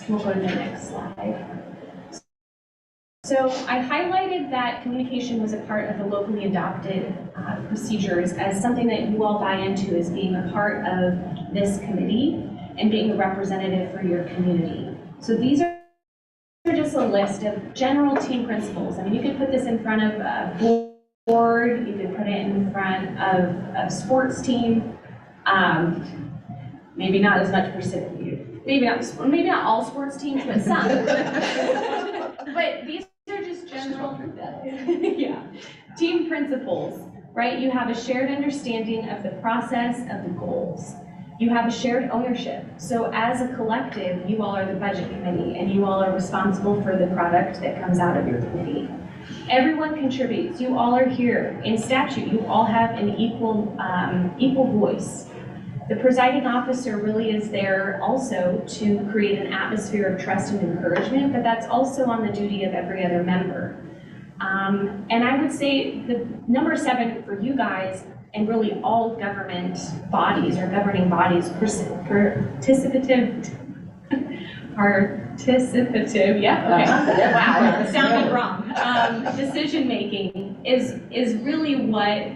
We'll go to the next slide. So I highlighted that communication was a part of the locally adopted procedures as something that you all buy into as being a part of this committee and being a representative for your community. So these are just a list of general team principles. I mean, you could put this in front of a board, you could put it in front of a sports team, maybe not as much maybe not all sports teams, but some. But these are just general, yeah, team principles, right? You have a shared understanding of the process of the goals. You have a shared ownership. So as a collective, you all are the budget committee and you all are responsible for the product that comes out of your committee. Everyone contributes. You all are here in statute. You all have an equal voice. The presiding officer really is there also to create an atmosphere of trust and encouragement, but that's also on the duty of every other member. And I would say the number 7 for you guys and really all government bodies or governing bodies, participative, yeah, okay, wow, it sounded wrong. Decision making is really what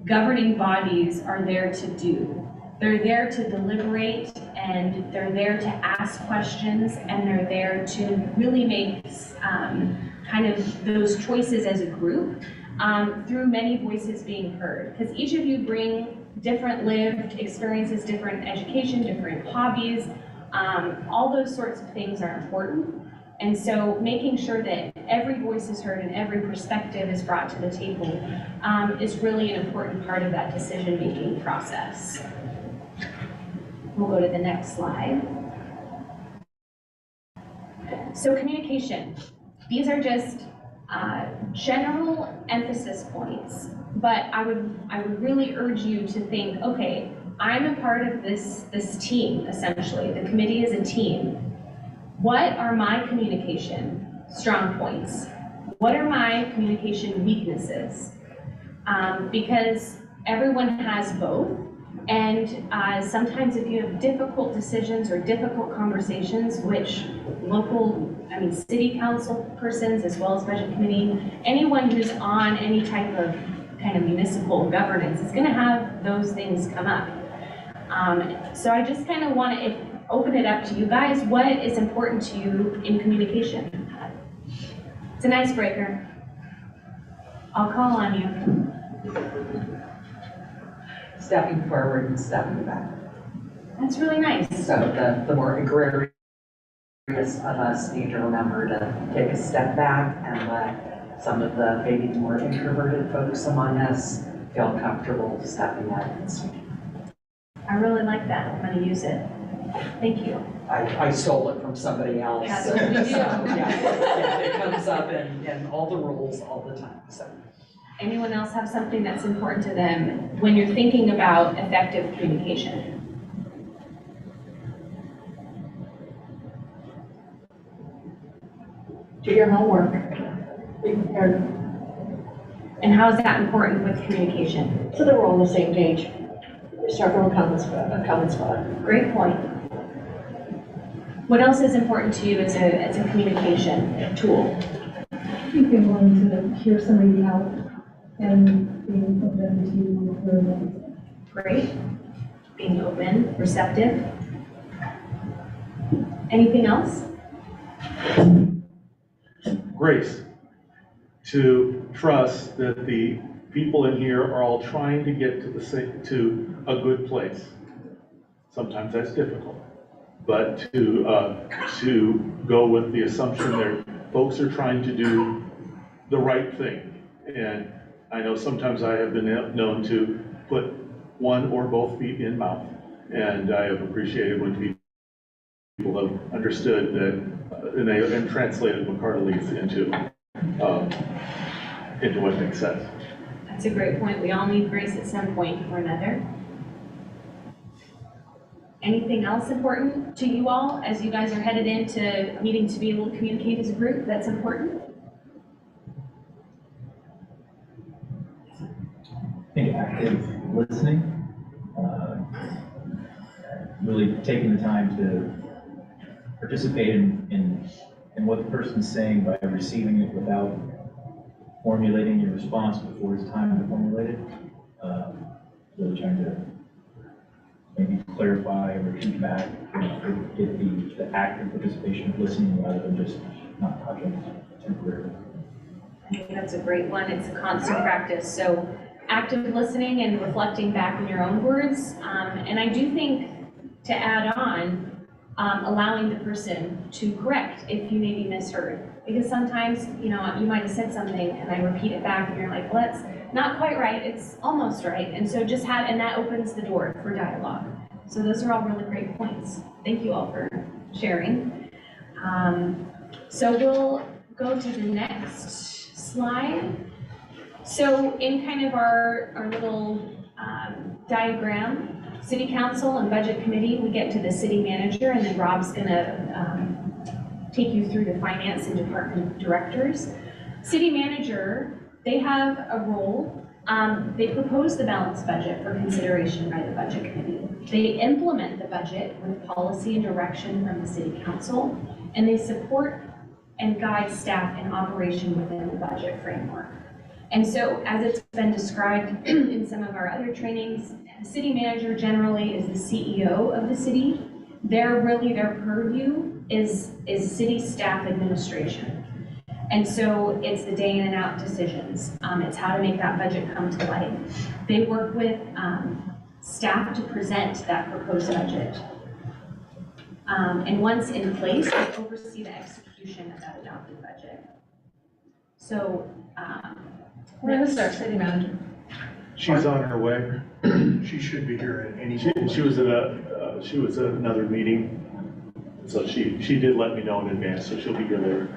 governing bodies are there to do. They're there to deliberate and they're there to ask questions and they're there to really make kind of those choices as a group through many voices being heard. Because each of you bring different lived experiences, different education, different hobbies, all those sorts of things are important. And so making sure that every voice is heard and every perspective is brought to the table is really an important part of that decision-making process. We'll go to the next slide. So communication. These are just general emphasis points, but I would really urge you to think, okay, I'm a part of this team, essentially. The committee is a team. What are my communication strong points? What are my communication weaknesses? Because everyone has both. And sometimes if you have difficult decisions or difficult conversations, which city council persons as well as budget committee, anyone who's on any type of kind of municipal governance is gonna have those things come up. So I just kind of want to open it up to you guys. What is important to you in communication? It's an icebreaker. I'll call on you. Stepping forward and stepping back. That's really nice. So the more gregarious of us need to remember to take a step back and let some of the maybe more introverted folks among us feel comfortable stepping out and speaking. I really like that. I'm going to use it. Thank you. I stole it from somebody else. That's what we do. Yeah, it comes up in all the rules all the time, so. Anyone else have something that's important to them when you're thinking about effective communication? Do your homework. Be prepared. And how is that important with communication? So that we're on the same page. start from a common spot. Great point. What else is important to you as a communication tool? I think being willing to hear somebody out and being open to hear them. Great. Being open, receptive. Anything else? Grace, to trust that the people in here are all trying to get to a good place. Sometimes that's difficult, but to go with the assumption that folks are trying to do the right thing. And I know sometimes I have been known to put one or both feet in mouth, and I have appreciated when people have understood that, and translated McCarthy's into what makes sense. That's a great point. We all need grace at some point or another. Anything else important to you all as you guys are headed into needing to be able to communicate as a group that's important? I think active listening, really taking the time to participate in what the person's saying by receiving it without formulating your response before it's time to formulate it. Really trying to maybe clarify or repeat back, get the active participation of listening rather than just not talking temporarily. I think that's a great one. It's a constant practice. So active listening and reflecting back in your own words. And I do think to add on, allowing the person to correct if you may be misheard. Because sometimes, you might have said something and I repeat it back and you're like, well, that's not quite right, it's almost right. And so and that opens the door for dialogue. So those are all really great points. Thank you all for sharing. So we'll go to the next slide. So in kind of our little diagram, City Council and Budget Committee, we get to the City Manager, and then Rob's gonna take you through the Finance and Department Directors. City Manager, they have a role. They propose the balanced budget for consideration by the Budget Committee. They implement the budget with policy and direction from the City Council, and they support and guide staff in operation within the budget framework. And so, as it's been described in some of our other trainings, the city manager generally is the CEO of the city. Their purview is city staff administration. And so it's the day in and out decisions. It's how to make that budget come to life. They work with staff to present that proposed budget. And once in place, they oversee the execution of that adopted budget. So, Where is our city manager? She's on her way. She should be here at any She moment. was at another meeting, so she did let me know in advance, so she'll be here later.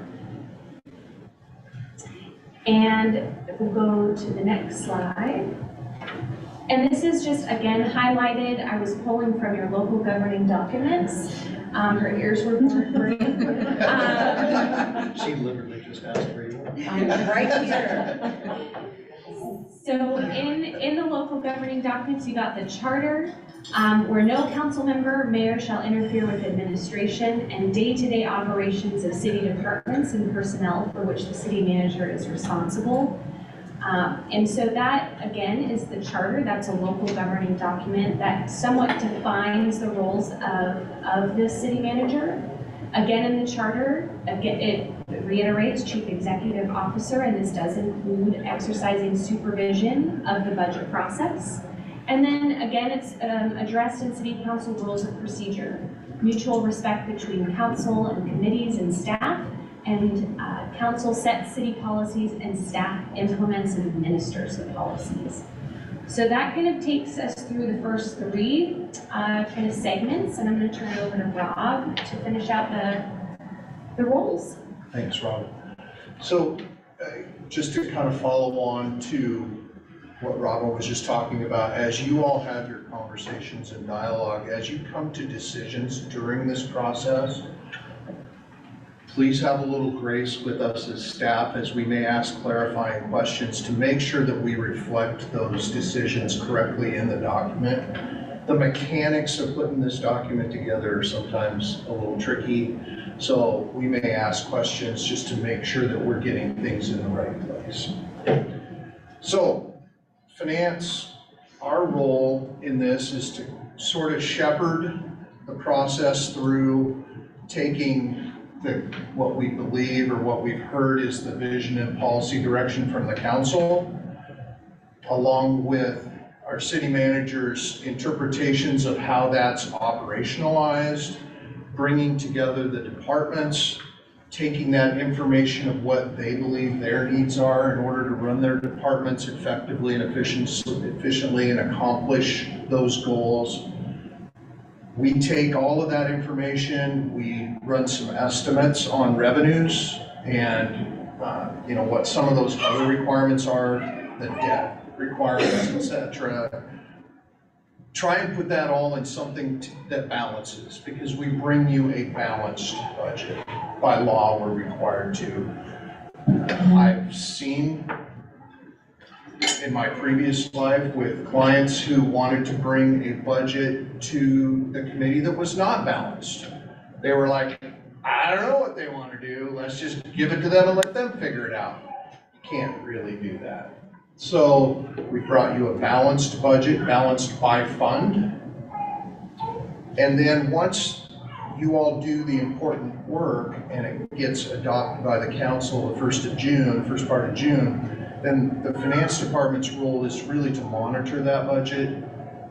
and we'll go to the next slide. And this is just, again, highlighted. I was pulling from your local governing documents. Her ears were burning. She literally just asked where you were. Right here. So in the local governing documents, you got the charter, where no council member, mayor shall interfere with administration and day-to-day operations of city departments and personnel for which the city manager is responsible. And so that, again, is the charter. That's a local governing document that somewhat defines the roles of the city manager. Again, in the charter, it reiterates chief executive officer, and this does include exercising supervision of the budget process. And then, again, it's addressed in city council rules of procedure, mutual respect between council and committees and staff, and council sets city policies and staff implements and administers the policies. So that kind of takes us through the first three kind of segments, and I'm going to turn it over to Rob to finish out the roles. Thanks, Rob. So just to kind of follow on to what Robin was just talking about, as you all have your conversations and dialogue, as you come to decisions during this process, please have a little grace with us as staff as we may ask clarifying questions to make sure that we reflect those decisions correctly in the document. The mechanics of putting this document together are sometimes a little tricky, so we may ask questions just to make sure that we're getting things in the right place. So, finance, our role in this is to sort of shepherd the process through taking what we believe or what we've heard is the vision and policy direction from the council, along with our city manager's interpretations of how that's operationalized, bringing together the departments, taking that information of what they believe their needs are in order to run their departments effectively and efficiently and accomplish those goals. We take all of that information, we run some estimates on revenues and what some of those other requirements are, the debt requirements, etc. Try and put that all in something that balances, because we bring you a balanced budget. By law, we're required to. I've seen in my previous life with clients who wanted to bring a budget to the committee that was not balanced. They were like, I don't know what they want to do, let's just give it to them and let them figure it out. You can't really do that. So we brought you a balanced budget, balanced by fund. And then once you all do the important work and it gets adopted by the council the first part of June, then the finance department's role is really to monitor that budget,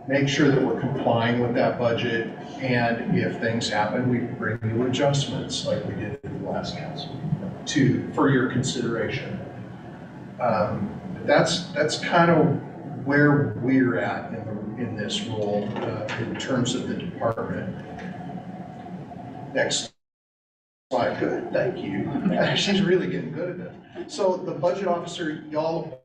make sure that we're complying with that budget, and if things happen, we bring you adjustments like we did in the last council for your consideration. That's kind of where we're at in this role in terms of the department. Next slide. Good, thank you. She's really getting good at this. So the budget officer, y'all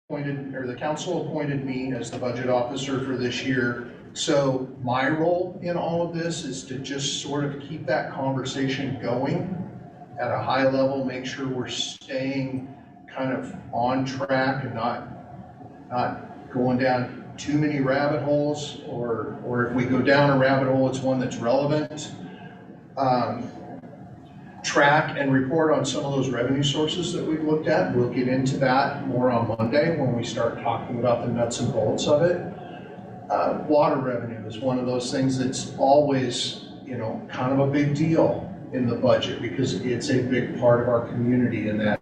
appointed, or the council appointed me as the budget officer for this year. So my role in all of this is to just sort of keep that conversation going at a high level, make sure we're staying kind of on track and not going down too many rabbit holes, or if we go down a rabbit hole, it's one that's relevant. Track and report on some of those revenue sources that we've looked at. We'll get into that more on Monday when we start talking about the nuts and bolts of it. Water revenue is one of those things that's always, kind of a big deal in the budget because it's a big part of our community, and that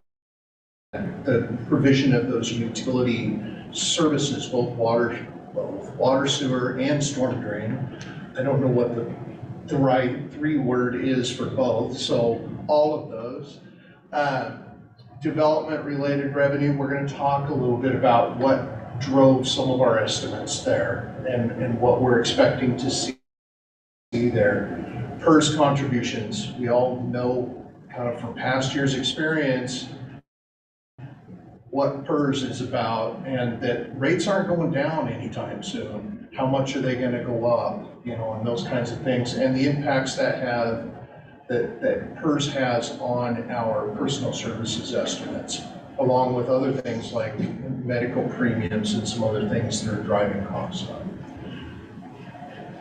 the provision of those utility services, both water, sewer, and storm drain. I don't know what the right three-word is for both, so all of those. Development-related revenue, we're going to talk a little bit about what drove some of our estimates there and what we're expecting to see there. PERS contributions, we all know kind of from past years' experience what PERS is about, and that rates aren't going down anytime soon. How much are they going to go up, and those kinds of things, and the impacts that PERS has on our personal services estimates, along with other things like medical premiums and some other things that are driving costs up.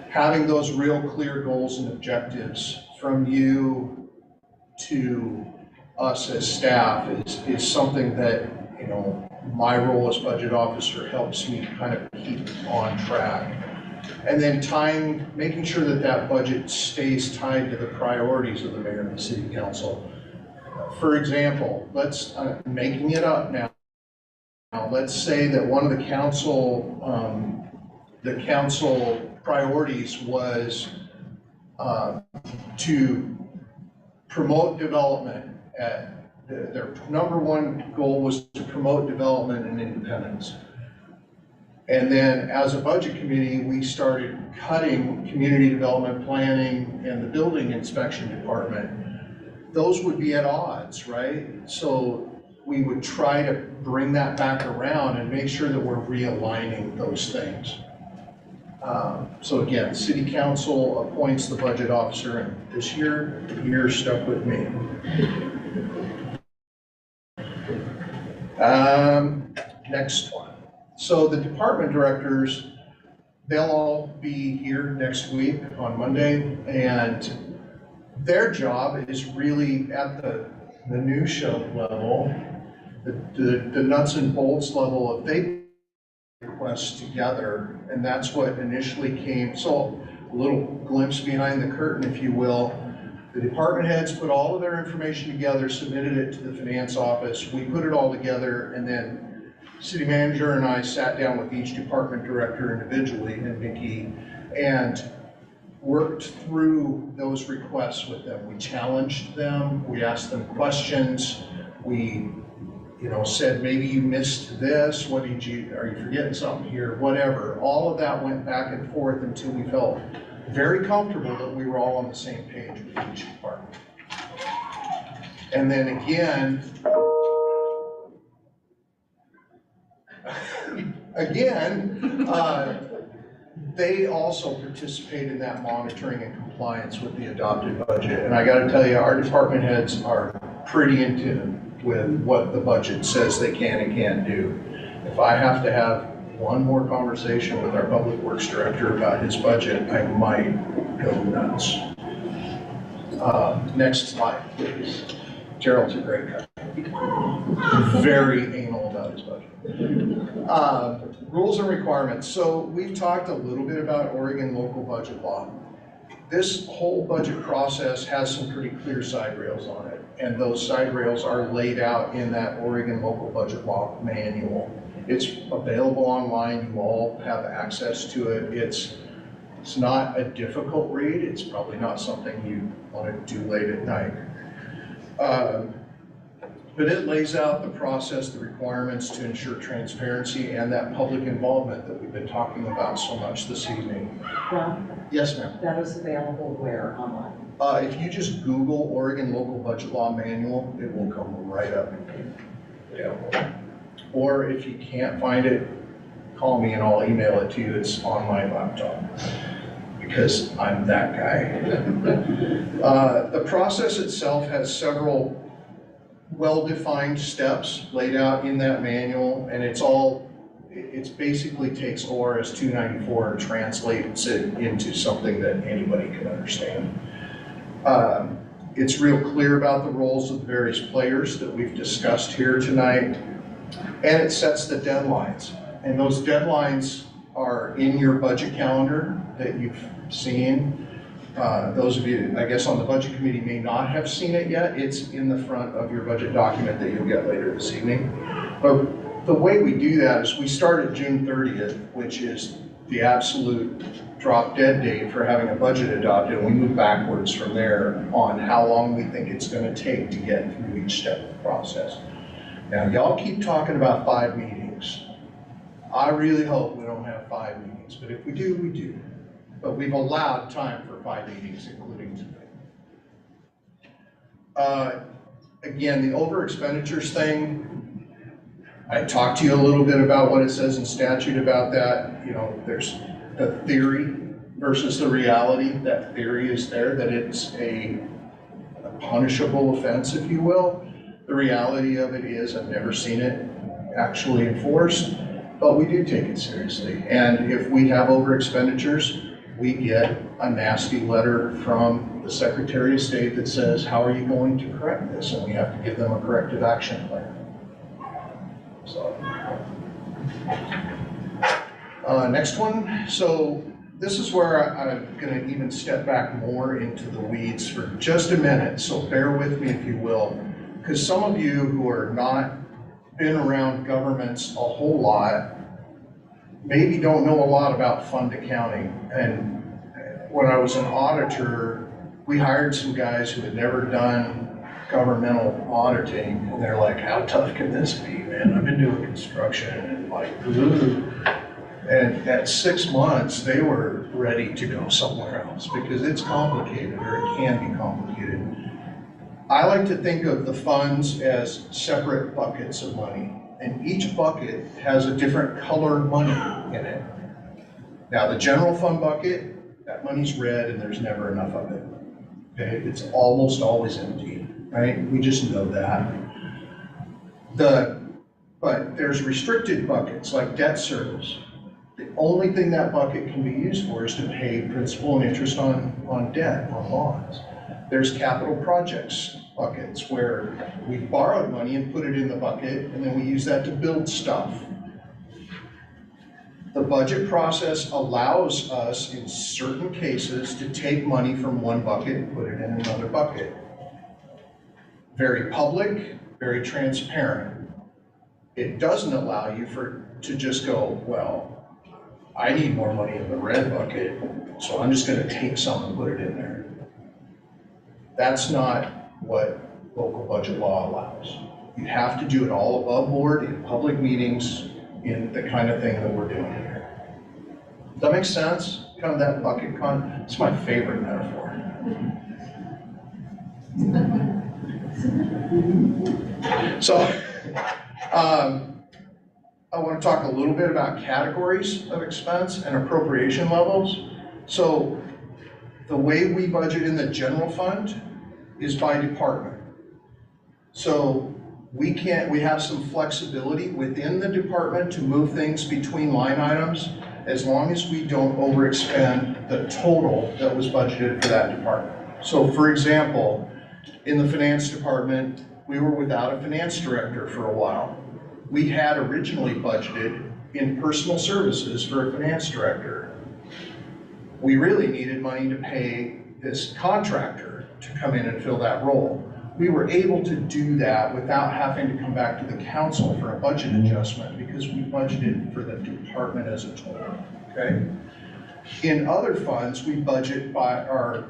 Having those real clear goals and objectives from you to us as staff is something that, my role as budget officer helps me kind of keep on track. And then making sure that budget stays tied to the priorities of the mayor and the city council. For example, making it up now. Let's say that one of the council priorities was to promote development. Their number one goal was to promote development and independence. And then as a budget committee, we started cutting community development planning and the building inspection department. Those would be at odds, right? So we would try to bring that back around and make sure that we're realigning those things. So again, city council appoints the budget officer, and this year, you're stuck with me. Next one. So the department directors, they'll all be here next week on Monday, and their job is really at the minutia level, the nuts and bolts level of they requests together, and that's what initially came. So a little glimpse behind the curtain, if you will. The department heads put all of their information together, submitted it to the finance office. We put it all together, and then city manager and I sat down with each department director individually, and Nikki, and worked through those requests with them. We challenged them, we asked them questions, we said, maybe you missed this, are you forgetting something here, whatever. All of that went back and forth until we felt very comfortable that we were all on the same page with each department. And then they also participate in that monitoring and compliance with the adopted budget. And I gotta tell you, our department heads are pretty in tune with what the budget says they can and can't do. If I have to have one more conversation with our public works director about his budget, I might go nuts. Next slide, please. Gerald's a great guy. Very anal about his budget. Rules and requirements. So we've talked a little bit about Oregon local budget law. This whole budget process has some pretty clear side rails on it, and those side rails are laid out in that Oregon local budget law manual. It's available online, you all have access to it. It's not a difficult read, it's probably not something you want to do late at night. But it lays out the process, the requirements to ensure transparency and that public involvement that we've been talking about so much this evening. Ron, Yes, ma'am. that is available where online? If you just Google Oregon Local Budget Law Manual, it will come right up. Yeah. Or if you can't find it, call me and I'll email it to you. It's on my laptop because I'm that guy. The process itself has several well-defined steps laid out in that manual, and it's basically takes ORS 294 and translates it into something that anybody can understand. It's real clear about the roles of the various players that we've discussed here tonight, and it sets the deadlines. And those deadlines are in your budget calendar that you've seen. Those of you, I guess, on the budget committee may not have seen it yet. It's in the front of your budget document that you'll get later this evening. But the way we do that is we start at June 30th, which is the absolute drop dead date for having a budget adopted, and we move backwards from there on how long we think it's going to take to get through each step of the process. Now, y'all keep talking about 5 meetings. I really hope we don't have 5 meetings, but if we do, we do. But we've allowed time for 5 meetings, including today. Again, the over expenditures thing, I talked to you a little bit about what it says in statute about that. There's the theory versus the reality. That theory is there, that it's a punishable offense, if you will. The reality of it is I've never seen it actually enforced, but we do take it seriously. And if we have over expenditures, we get a nasty letter from the Secretary of State that says, how are you going to correct this? And we have to give them a corrective action plan. So, next one. So this is where I'm going to even step back more into the weeds for just a minute. So bear with me, if you will, because some of you who are not been around governments a whole lot maybe don't know a lot about fund accounting. And when I was an auditor, we hired some guys who had never done governmental auditing, and they're like, how tough can this be, man? I've been doing construction, and like, ooh. And at 6 months, they were ready to go somewhere else because it's complicated, or it can be complicated. I like to think of the funds as separate buckets of money, and each bucket has a different color money in it. Now, the general fund bucket, that money's red and there's never enough of it. Okay, it's almost always empty, right? We just know that. But there's restricted buckets like debt service. The only thing that bucket can be used for is to pay principal and interest on debt, on bonds. There's capital projects buckets where we borrowed money and put it in the bucket, and then we use that to build stuff. The budget process allows us, in certain cases, to take money from one bucket and put it in another bucket. Very public, very transparent. It doesn't allow you to just go, well, I need more money in the red bucket, so I'm just gonna take some and put it in there. That's not what local budget law allows. You have to do it all above board in public meetings, in the kind of thing that we're doing here. Does that make sense? Kind of that bucket it's my favorite metaphor. So, I want to talk a little bit about categories of expense and appropriation levels. So, the way we budget in the general fund is by department. So, we have some flexibility within the department to move things between line items as long as we don't overexpend the total that was budgeted for that department. So for example, in the finance department, we were without a finance director for a while. We had originally budgeted in personal services for a finance director. We really needed money to pay this contractor to come in and fill that role. We were able to do that without having to come back to the council for a budget adjustment because we budgeted for the department as a total, okay? In other funds, we budget by our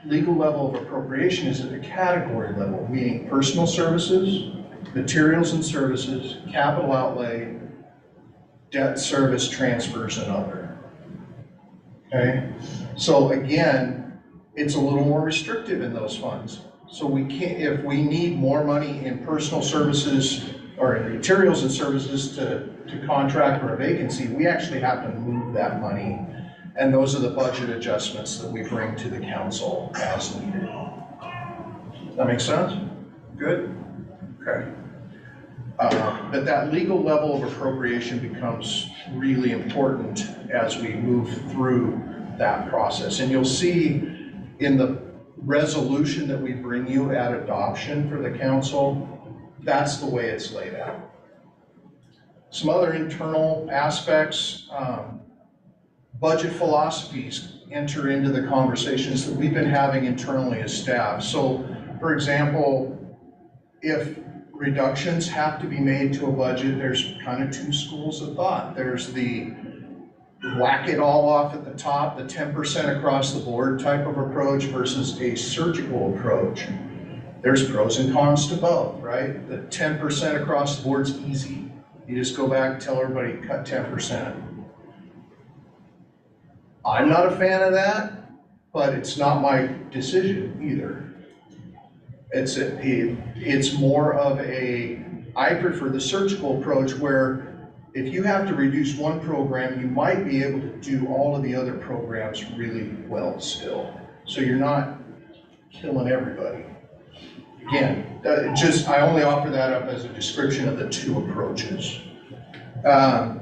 legal level of appropriation is at a category level, meaning personal services, materials and services, capital outlay, debt service transfers, and other, okay? So again, it's a little more restrictive in those funds. So we can't, if we need more money in personal services or in materials and services to contract for a vacancy, we actually have to move that money. And those are the budget adjustments that we bring to the council as needed. Does that make sense? Good? Okay. But that legal level of appropriation becomes really important as we move through that process. And you'll see in the resolution that we bring you at adoption for the council, that's the way it's laid out. Some other internal aspects, budget philosophies enter into the conversations that we've been having internally as staff. So, for example, if reductions have to be made to a budget, there's kind of two schools of thought. There's the whack it all off at the top, the 10% across the board type of approach versus a surgical approach. There's pros and cons to both, right? The 10% across the board's easy. You just go back and tell everybody cut 10%. I'm not a fan of that, but it's not my decision either. It's more of I prefer the surgical approach where if you have to reduce one program, you might be able to do all of the other programs really well still. So you're not killing everybody. Again, I only offer that up as a description of the two approaches.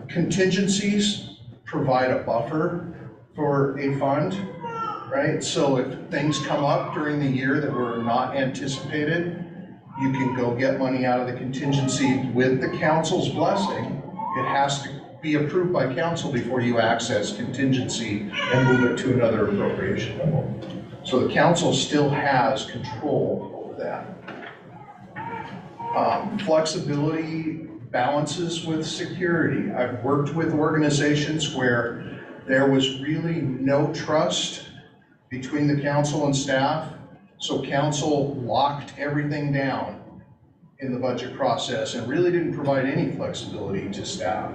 Contingencies provide a buffer for a fund, right? So if things come up during the year that were not anticipated, you can go get money out of the contingency with the council's blessing. It has to be approved by council before you access contingency and move it to another appropriation level. So the council still has control over that. Flexibility balances with security. I've worked with organizations where there was really no trust between the council and staff, so council locked everything down in the budget process and really didn't provide any flexibility to staff.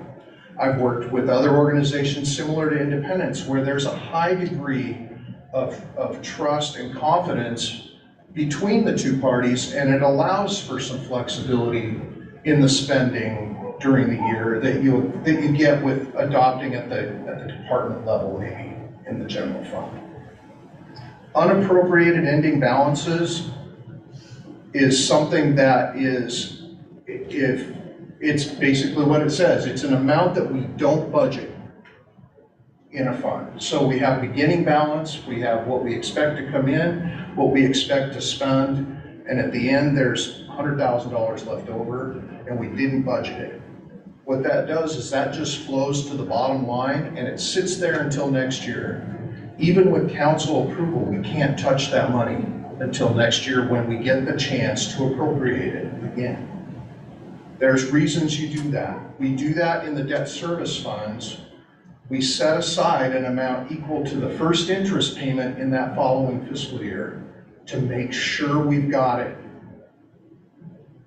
I've worked with other organizations similar to Independence where there's a high degree of trust and confidence between the two parties, and it allows for some flexibility in the spending during the year that you get with adopting at the department level, maybe in the general fund. Unappropriated ending balances is something that is, if it's basically what it says, it's an amount that we don't budget in a fund. So we have beginning balance, we have what we expect to come in, what we expect to spend, and at the end, there's $100,000 left over, and we didn't budget it. What that does is that just flows to the bottom line, and it sits there until next year. Even with council approval, we can't touch that money until next year when we get the chance to appropriate it again. There's reasons you do that. We do that in the debt service funds. We set aside an amount equal to the first interest payment in that following fiscal year to make sure we've got it.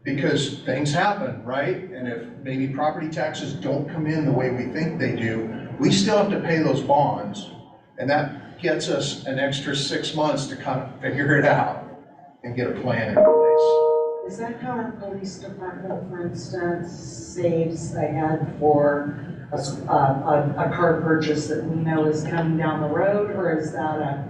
Because things happen, right? And if maybe property taxes don't come in the way we think they do, we still have to pay those bonds. And that gets us an extra 6 months to kind of figure it out and get a plan in place. Is that how our police department, for instance, saves ahead for a car purchase that we know is coming down the road, or is that a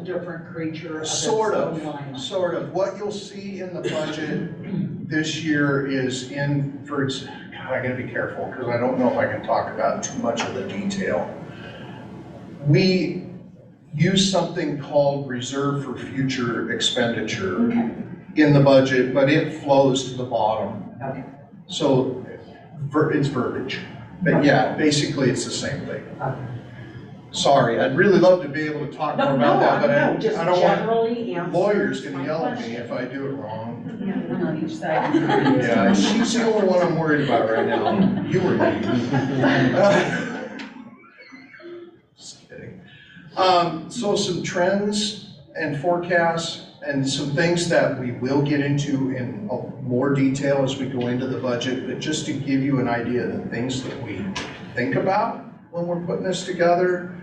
different creature of its Sort own line? of. What you'll see in the budget this year is in, God, I gotta be careful because I don't know if I can talk about too much of the detail. We use something called reserve for future expenditure in the budget, but it flows to the bottom. Okay. So it's verbiage. But yeah, basically it's the same thing. Sorry, I'd really love to be able to talk more about that, but I just don't want generally answer lawyers gonna my yell at me question. if I do it wrong. One on each side. Yeah, she's the only one I'm worried about right now. You or me. Just kidding. So some trends and forecasts and some things that we will get into in more detail as we go into the budget, but just to give you an idea of the things that we think about when we're putting this together.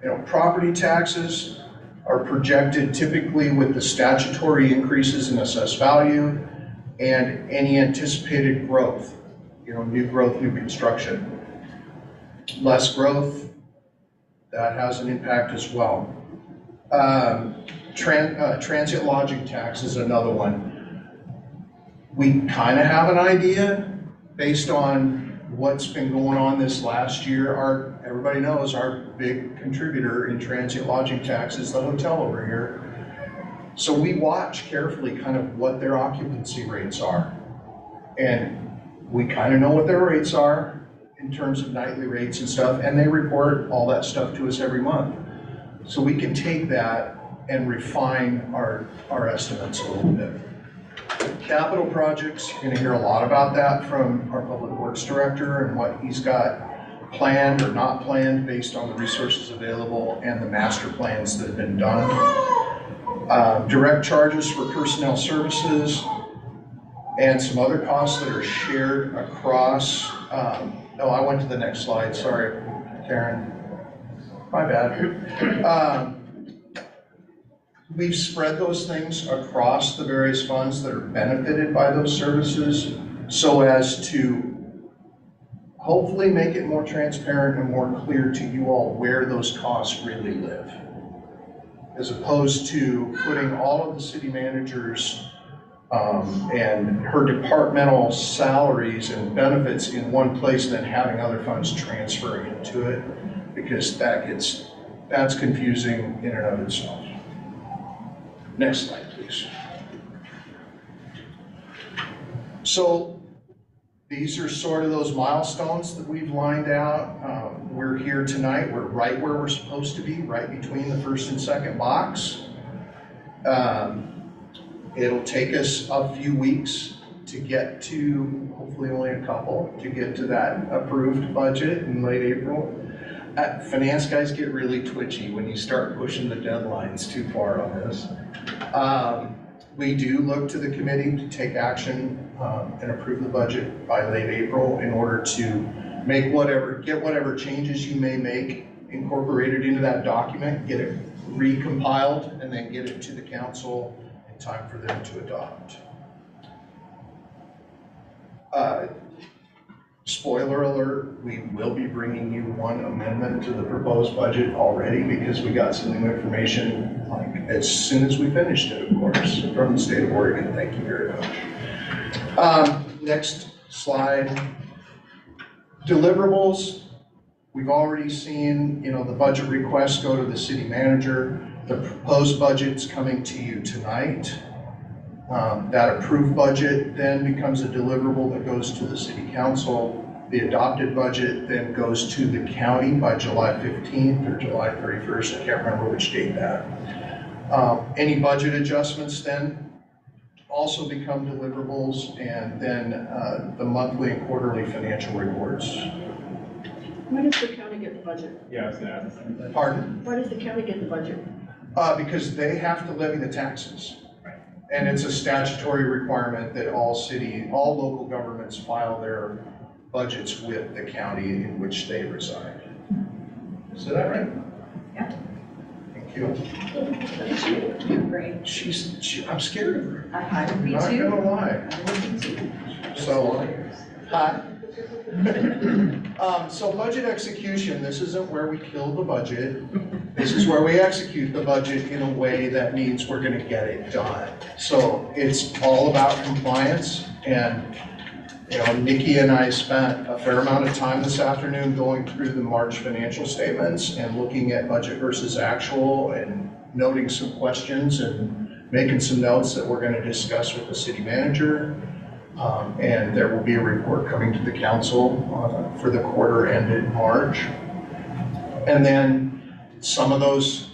You know, property taxes are projected typically with the statutory increases in assessed value and any anticipated growth, you know, new growth, new construction. Less growth, that has an impact as well. Transient lodging tax is another one. We kind of have an idea based on what's been going on this last year. Everybody knows our big contributor in transient lodging tax is the hotel over here. So we watch carefully kind of what their occupancy rates are. And we kind of know what their rates are in terms of nightly rates and stuff, and they report all that stuff to us every month. So we can take that and refine our estimates a little bit. Capital projects, you're gonna hear a lot about that from our Public Works Director and what he's got planned or not planned based on the resources available and the master plans that have been done. Direct charges for personnel services and some other costs that are shared across. I went to the next slide, sorry, Karen. My bad. We've spread those things across the various funds that are benefited by those services so as to hopefully make it more transparent and more clear to you all where those costs really live. As opposed to putting all of the city managers and her departmental salaries and benefits in one place and then having other funds transferring into it, because that's confusing in and of itself. Next slide, please. So these are sort of those milestones that we've lined out. We're here tonight. We're right where we're supposed to be, right between the first and second box. It'll take us a few weeks to get to, hopefully only a couple, to get to that approved budget in late April. Finance guys get really twitchy when you start pushing the deadlines too far on this. We do look to the committee to take action and approve the budget by late April in order to make get whatever changes you may make incorporated into that document, get it recompiled, and then get it to the council in time for them to adopt. Spoiler alert, we will be bringing you one amendment to the proposed budget already because we got some new information like as soon as we finished it, of course, from the state of Oregon. Thank you very much. Next slide. Deliverables. We've already seen, the budget requests go to the city manager. The proposed budget's coming to you tonight. That approved budget then becomes a deliverable that goes to the city council. The adopted budget then goes to the county by July 15th or July 31st. I can't remember which date that. Any budget adjustments then also become deliverables, and then the monthly and quarterly financial reports. Why does the county get the budget? Yeah, I was gonna ask. Pardon? Why does the county get the budget? Because they have to levy the taxes. And it's a statutory requirement that all local governments file their budgets with the county in which they reside. Is that right? Yeah. Thank you. You're great. I'm scared of her. I would I'm be not too. gonna lie. I would be too. So, hi. So budget execution, this isn't where we kill the budget. This is where we execute the budget in a way that means we're gonna get it done. So it's all about compliance, and Nikki and I spent a fair amount of time this afternoon going through the March financial statements and looking at budget versus actual and noting some questions and making some notes that we're gonna discuss with the city manager. And there will be a report coming to the council for the quarter ended March. And then some of those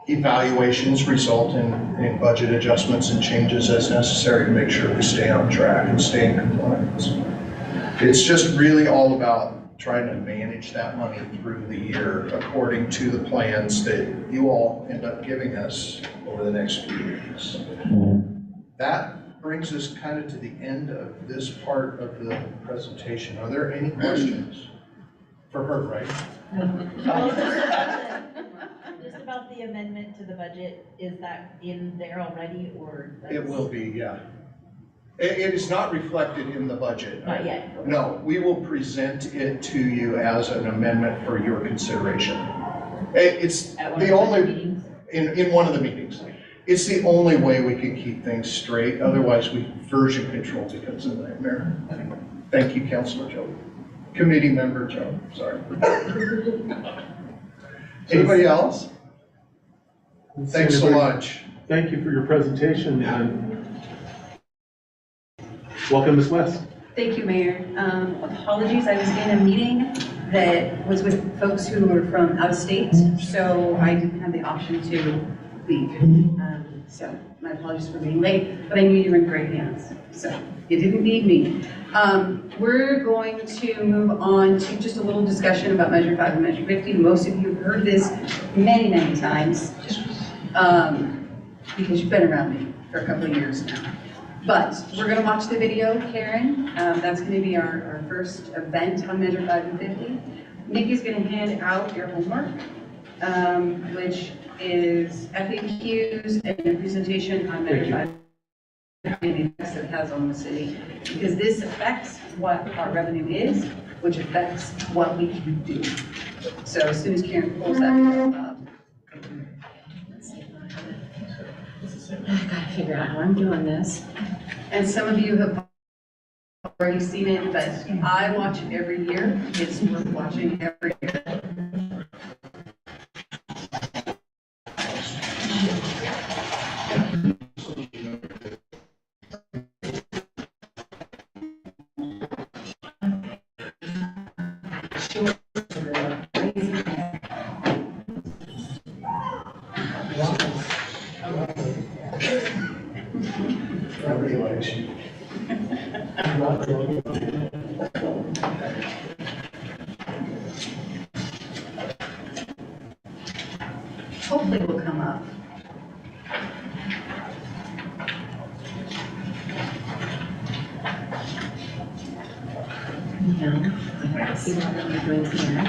evaluations result in budget adjustments and changes as necessary to make sure we stay on track and stay in compliance. It's just really all about trying to manage that money through the year according to the plans that you all end up giving us over the next few weeks. That brings us kind of to the end of this part of the presentation. Are there any questions? For her, right? Just about the amendment to the budget, is that in there already, or? It will be, yeah. It is not reflected in the budget. Not yet? No, we will present it to you as an amendment for your consideration. It's At one the of only, meetings? in one of the meetings. It's the only way we can keep things straight, otherwise version control becomes a nightmare. Thank you, Councilor Joe. Committee Member Joe, sorry. Anybody else? Thanks so much. Thank you for your presentation, and welcome, Ms. West. Thank you, Mayor. Apologies, I was in a meeting that was with folks who were from out of state, so I didn't have the option to leave. So my apologies for being late, but I knew you were in great hands, so you didn't need me. We're going to move on to just a little discussion about Measure 5 and Measure 50. Most of you have heard this many, many times, because you've been around me for a couple of years now. But we're gonna watch the video, Karen. That's gonna be our first event on Measure 5 and 50. Nikki's gonna hand out your homework, which is FAQs and a presentation on Measure 5 and the effects that it has on the city. Because this affects what our revenue is, which affects what we can do. So as soon as Karen pulls that video up. I gotta figure out how I'm doing this. And some of you have already seen it, but I watch it every year. It's worth watching every year. Hopefully it will come up. Yeah, I have to see what I'm doing here.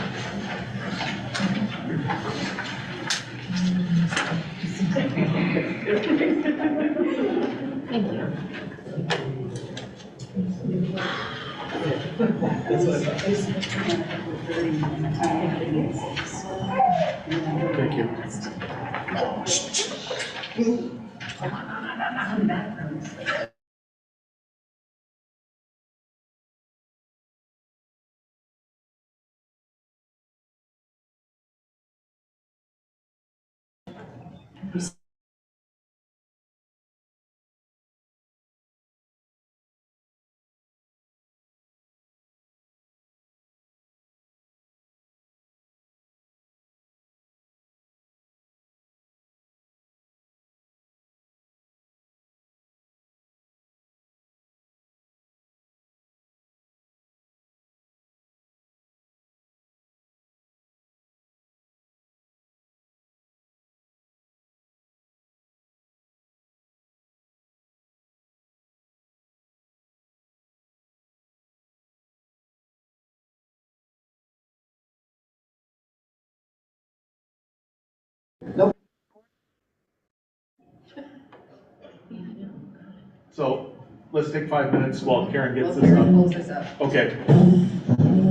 Thank you. Thank you. Some backgrounds. So let's take 5 minutes while Karen gets Well, this Karen up. pulls this up. Okay.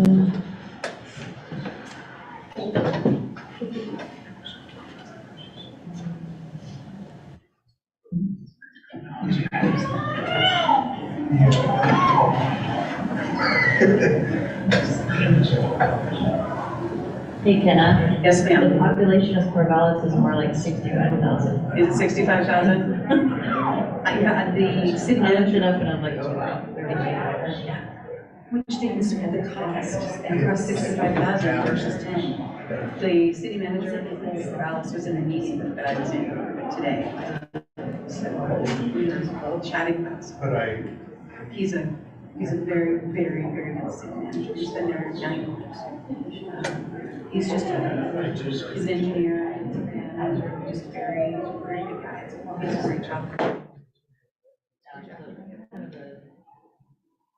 Hey, Kenna, Yes, the ma'am. population of Corvallis is more like 65,000. Is it 65,000? I got the city I looked manager. it up and I'm like, oh, wow. Which things had the cost across 65,000 versus 10? The city manager of Corvallis was in the meeting that I was in today. So we were all chatting about it. But He's a very, very, very good city manager. He's been there 9 years. He's just he's an engineer and just very, very good guy. He does a great job.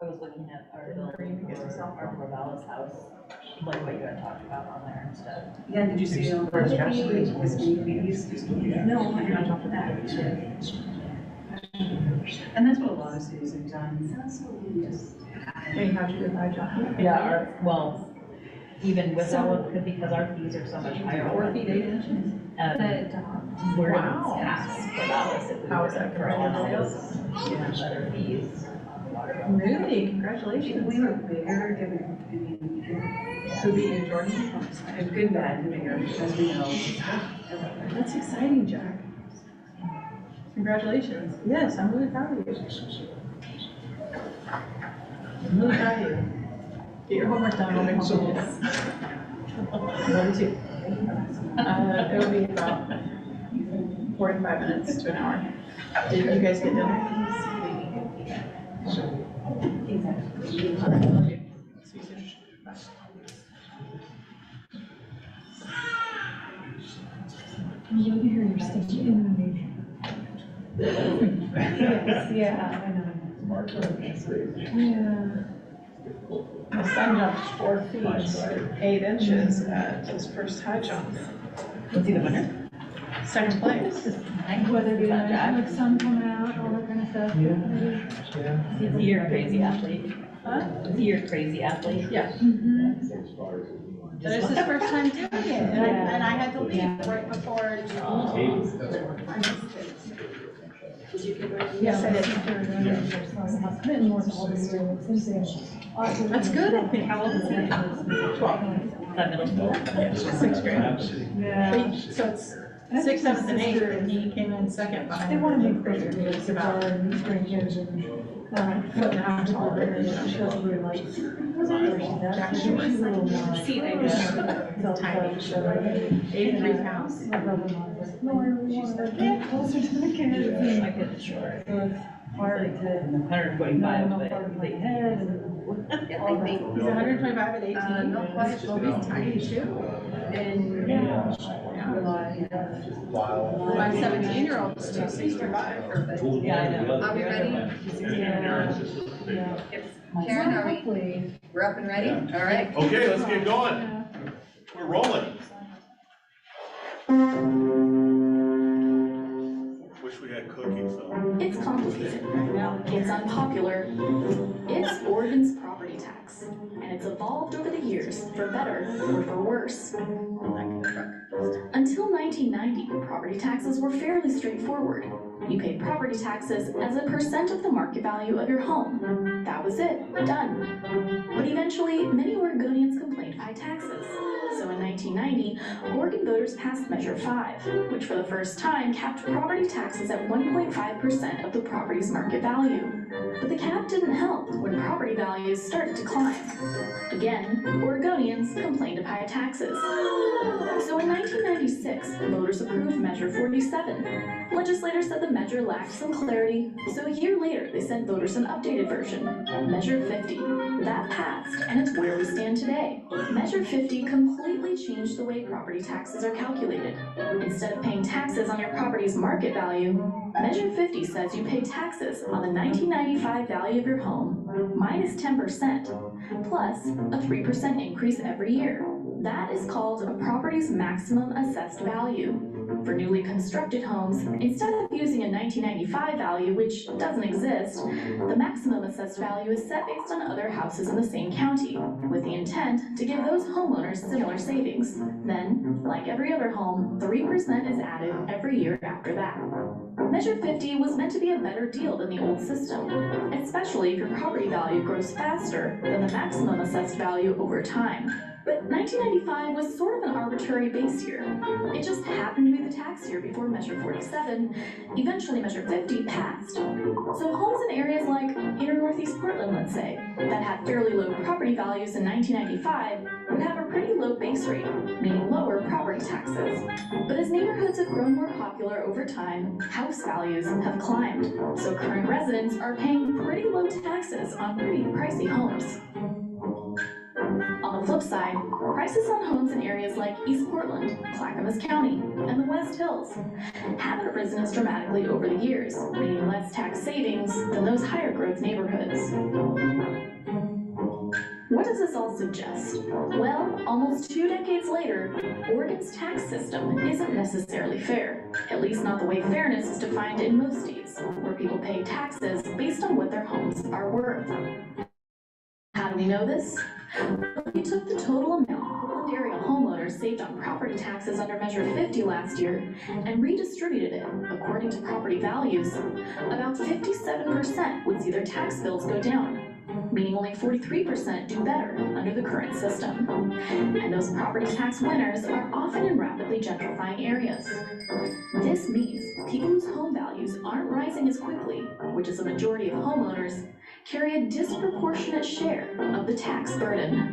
I was looking at our building, our Corvallis house, like what you had talked about on there and stuff. Yeah, did you see it on First Ashley? No, I heard on top of that. And that's what a lot of cities have done. Hey, how'd you divide your? Yeah, well, even with all of, because our fees are so much higher. 4 feet 8 inches. We're Wow. tax Corvallis if we How is were that for all compared to else, other fees. Really? Congratulations. We were bigger, Who beat you, Jordan? good, bad, and bigger, as we know. That's exciting, Jack. Congratulations. Yes, I'm really proud of you. I'm really proud of you. Get your homework done, I'll make home. 1, 2. It'll be about 45 minutes to an hour. Did you guys get dinner? You can hear your stuff in Yes, yeah, I know. Yeah. My son jumped 4 feet, 8 inches at his first high jump. Was he the winner? Second place. Whether you like sun coming out, all that kind of stuff. Is he your crazy athlete? Huh? Is he your crazy athlete? Yeah. That is his first time doing it, and I had to leave right before. Yes, I did. That's good, I think. How old is he? 12. That middle school? 6th grade. Yeah. So it's 6th, 7th, and 8th, and he came in second behind. They want to make great great videos about these grandkids and, what the house all there, she doesn't really like. Jack She's a Shore. little more. See, they just tiny. 83 pounds. My brother-in-law was like, no, I really want to get closer to the kids. I couldn't sure. So it's hard to. 145, but Big head and all that. He's 125 at 18. Not quite, Well, he's tiny too. and, Yeah. My 17-year-old is 265. perfect. yeah, I know. Are we ready? Yeah. Karen, are we, Hopefully. we're up and ready? All right. Okay, let's get going. We're rolling. Wish we had cookies though. It's complicated. It's unpopular. It's Oregon's property tax, and it's evolved over the years, for better or for worse. I like the truck. Until 1990, property taxes were fairly straightforward. You paid property taxes as a percent of the market value of your home. That was it, done. But eventually, many Oregonians complained of high taxes. So in 1990, Oregon voters passed Measure 5, which for the first time capped property taxes at 1.5% of the property's market value. But the cap didn't help when property values started to climb. Again, Oregonians complained of high taxes. So in 1996, voters approved Measure 47. Legislators said the measure lacked some clarity, so a year later they sent voters an updated version, Measure 50. That passed, and it's where we stand today. Measure 50 completely changed the way property taxes are calculated. Instead of paying taxes on your property's market value, Measure 50 says you pay taxes on the 1995 value of your home minus 10%, plus a 3% increase every year. That is called a property's maximum assessed value. For newly constructed homes, instead of using a 1995 value, which doesn't exist, the maximum assessed value is set based on other houses in the same county, with the intent to give those homeowners similar savings. Then, like every other home, 3% is added every year after that. Measure 50 was meant to be a better deal than the old system, especially if your property value grows faster than the maximum assessed value over time. But 1995 was sort of an arbitrary base year. It just happened to be the tax year before Measure 47, eventually Measure 50, passed. So homes in areas like inner Northeast Portland, let's say, that had fairly low property values in 1995 would have a pretty low base rate, meaning lower property taxes. But as neighborhoods have grown more popular over time, house values have climbed. So current residents are paying pretty low taxes on pretty pricey homes. On the flip side, prices on homes in areas like East Portland, Clackamas County, and the West Hills haven't risen as dramatically over the years, meaning less tax savings than those higher growth neighborhoods. What does this all suggest? Well, almost 2 decades later, Oregon's tax system isn't necessarily fair, at least not the way fairness is defined in most states, where people pay taxes based on what their homes are worth. How do we know this? Well, we took the total amount Portland area homeowners saved on property taxes under Measure 50 last year and redistributed it according to property values. About 57% would see their tax bills go down, meaning only 43% do better under the current system. And those property tax winners are often in rapidly gentrifying areas. This means people whose home values aren't rising as quickly, which is a majority of homeowners, carry a disproportionate share of the tax burden.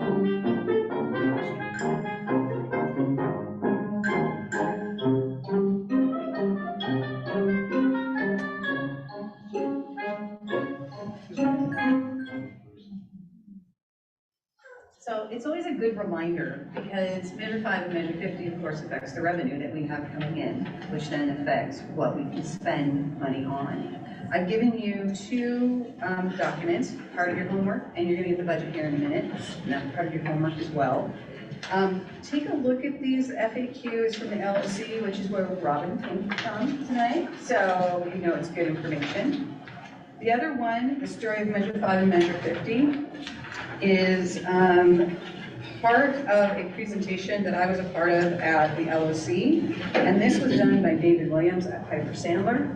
So it's always a good reminder, because Measure 5 and Measure 50, of course, affects the revenue that we have coming in, which then affects what we can spend money on. I've given you 2 documents, part of your homework, and you're gonna get the budget here in a minute, and that's part of your homework as well. Take a look at these FAQs from the LOC, which is where Robin came from tonight, so you know it's good information. The other one, the story of Measure 5 and Measure 50, is part of a presentation that I was a part of at the LOC, and this was done by David Williams at Piper Sandler.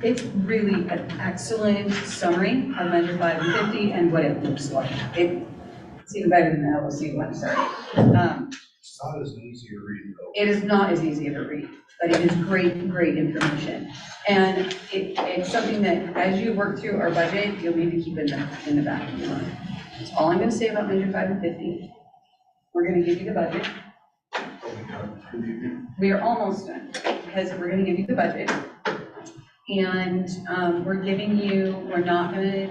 It's really an excellent summary of Measure 5 and 50 and what it looks like. It's even better than the LOC one, sorry. It's not as easy to read though. It is not as easy to read, but it is great, great information. And it's something that as you work through our budget, you'll need to keep in the back of your mind. That's all I'm gonna say about Measure 5 and 50. We're gonna give you the budget. We are almost done, because we're gonna give you the budget. And we're not gonna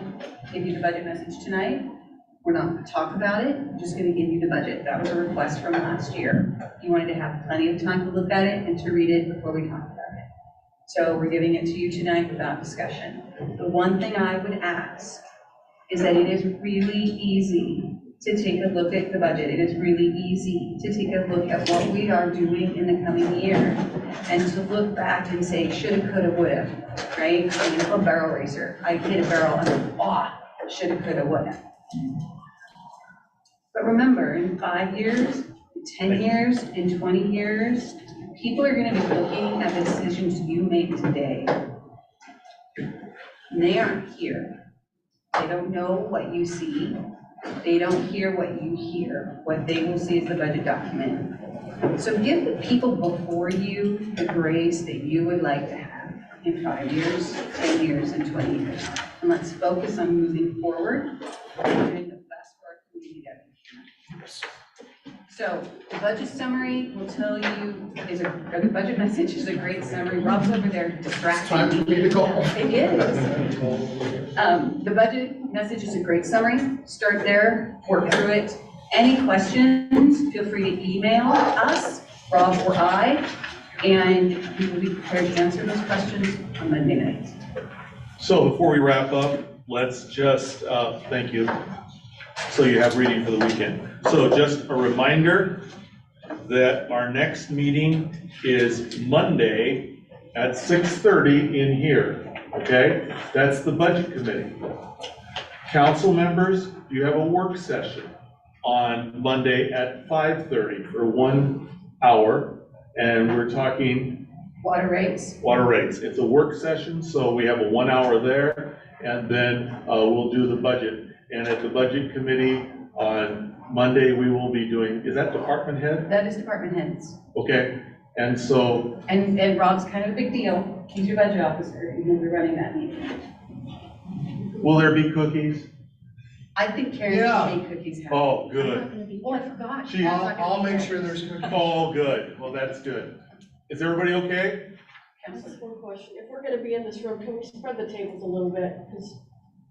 give you the budget message tonight. We're not gonna talk about it, we're just gonna give you the budget. That was a request from last year. You wanted to have plenty of time to look at it and to read it before we talk about it. So we're giving it to you tonight without discussion. The one thing I would ask is that it is really easy to take a look at the budget. It is really easy to take a look at what we are doing in the coming year and to look back and say, shoulda, coulda, woulda, right? I'm a barrel racer. I hit a barrel and shoulda, coulda, woulda. But remember, in 5 years, in 10 years, in 20 years, people are gonna be looking at the decisions you make today. And they aren't here. They don't know what you see. They don't hear what you hear. What they will see is the budget document. So give the people before you the grace that you would like to have in 5 years, 10 years, and 20 years. And let's focus on moving forward and doing the best for our community that we can. So the budget summary will tell you, or the budget message is a great summary. Rob's over there distracting Time for me to go. It is. The budget message is a great summary. Start there, work through it. Any questions, feel free to email us, Rob or I, and we will be prepared to answer those questions on Monday night. So before we wrap up, let's just, thank you. So you have reading for the weekend. So just a reminder that our next meeting is Monday at 6:30 in here, okay? That's the budget committee. Council members, you have a work session on Monday at 5:30 for 1 hour, and we're talking Water rates. water rates. It's a work session, so we have a 1 hour there, and then we'll do the budget. And at the budget committee on Monday, we will be doing, is that department head? That is department heads. Okay, and so, And Rob's kind of a big deal. He's your budget officer, and he'll be running that meeting. will there be cookies? I think Karen's Yeah. gonna make cookies happen. Oh, good. Oh, I forgot. She- I'll make sure there's cookies. Oh, good. Well, that's good. Is everybody okay? Counselor. Just one question, if we're gonna be in this room, can we spread the tables a little bit? Because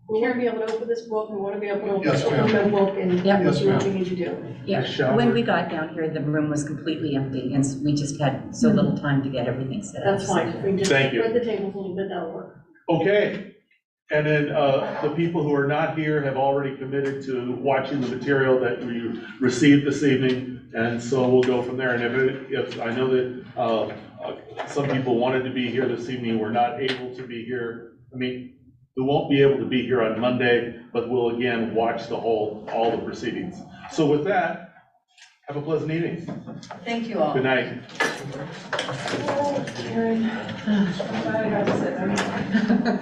we wanna be able to open this book, we wanna be able to Yes, ma'am. open the book and Yes, do what ma'am. we need to do. Yeah, Yeah, when we got down here, the room was completely empty, and we just had so little time to get everything set up. That's fine, if we just Thank you. spread the tables a little bit, that'll work. Okay. And then the people who are not here have already committed to watching the material that we received this evening. And so we'll go from there. And if I know that some people wanted to be here this evening, were not able to be here. I mean, we won't be able to be here on Monday, but we'll again watch all the proceedings. So with that, have a pleasant evening. Thank you all. Good night. Karen, I'm glad I got to sit.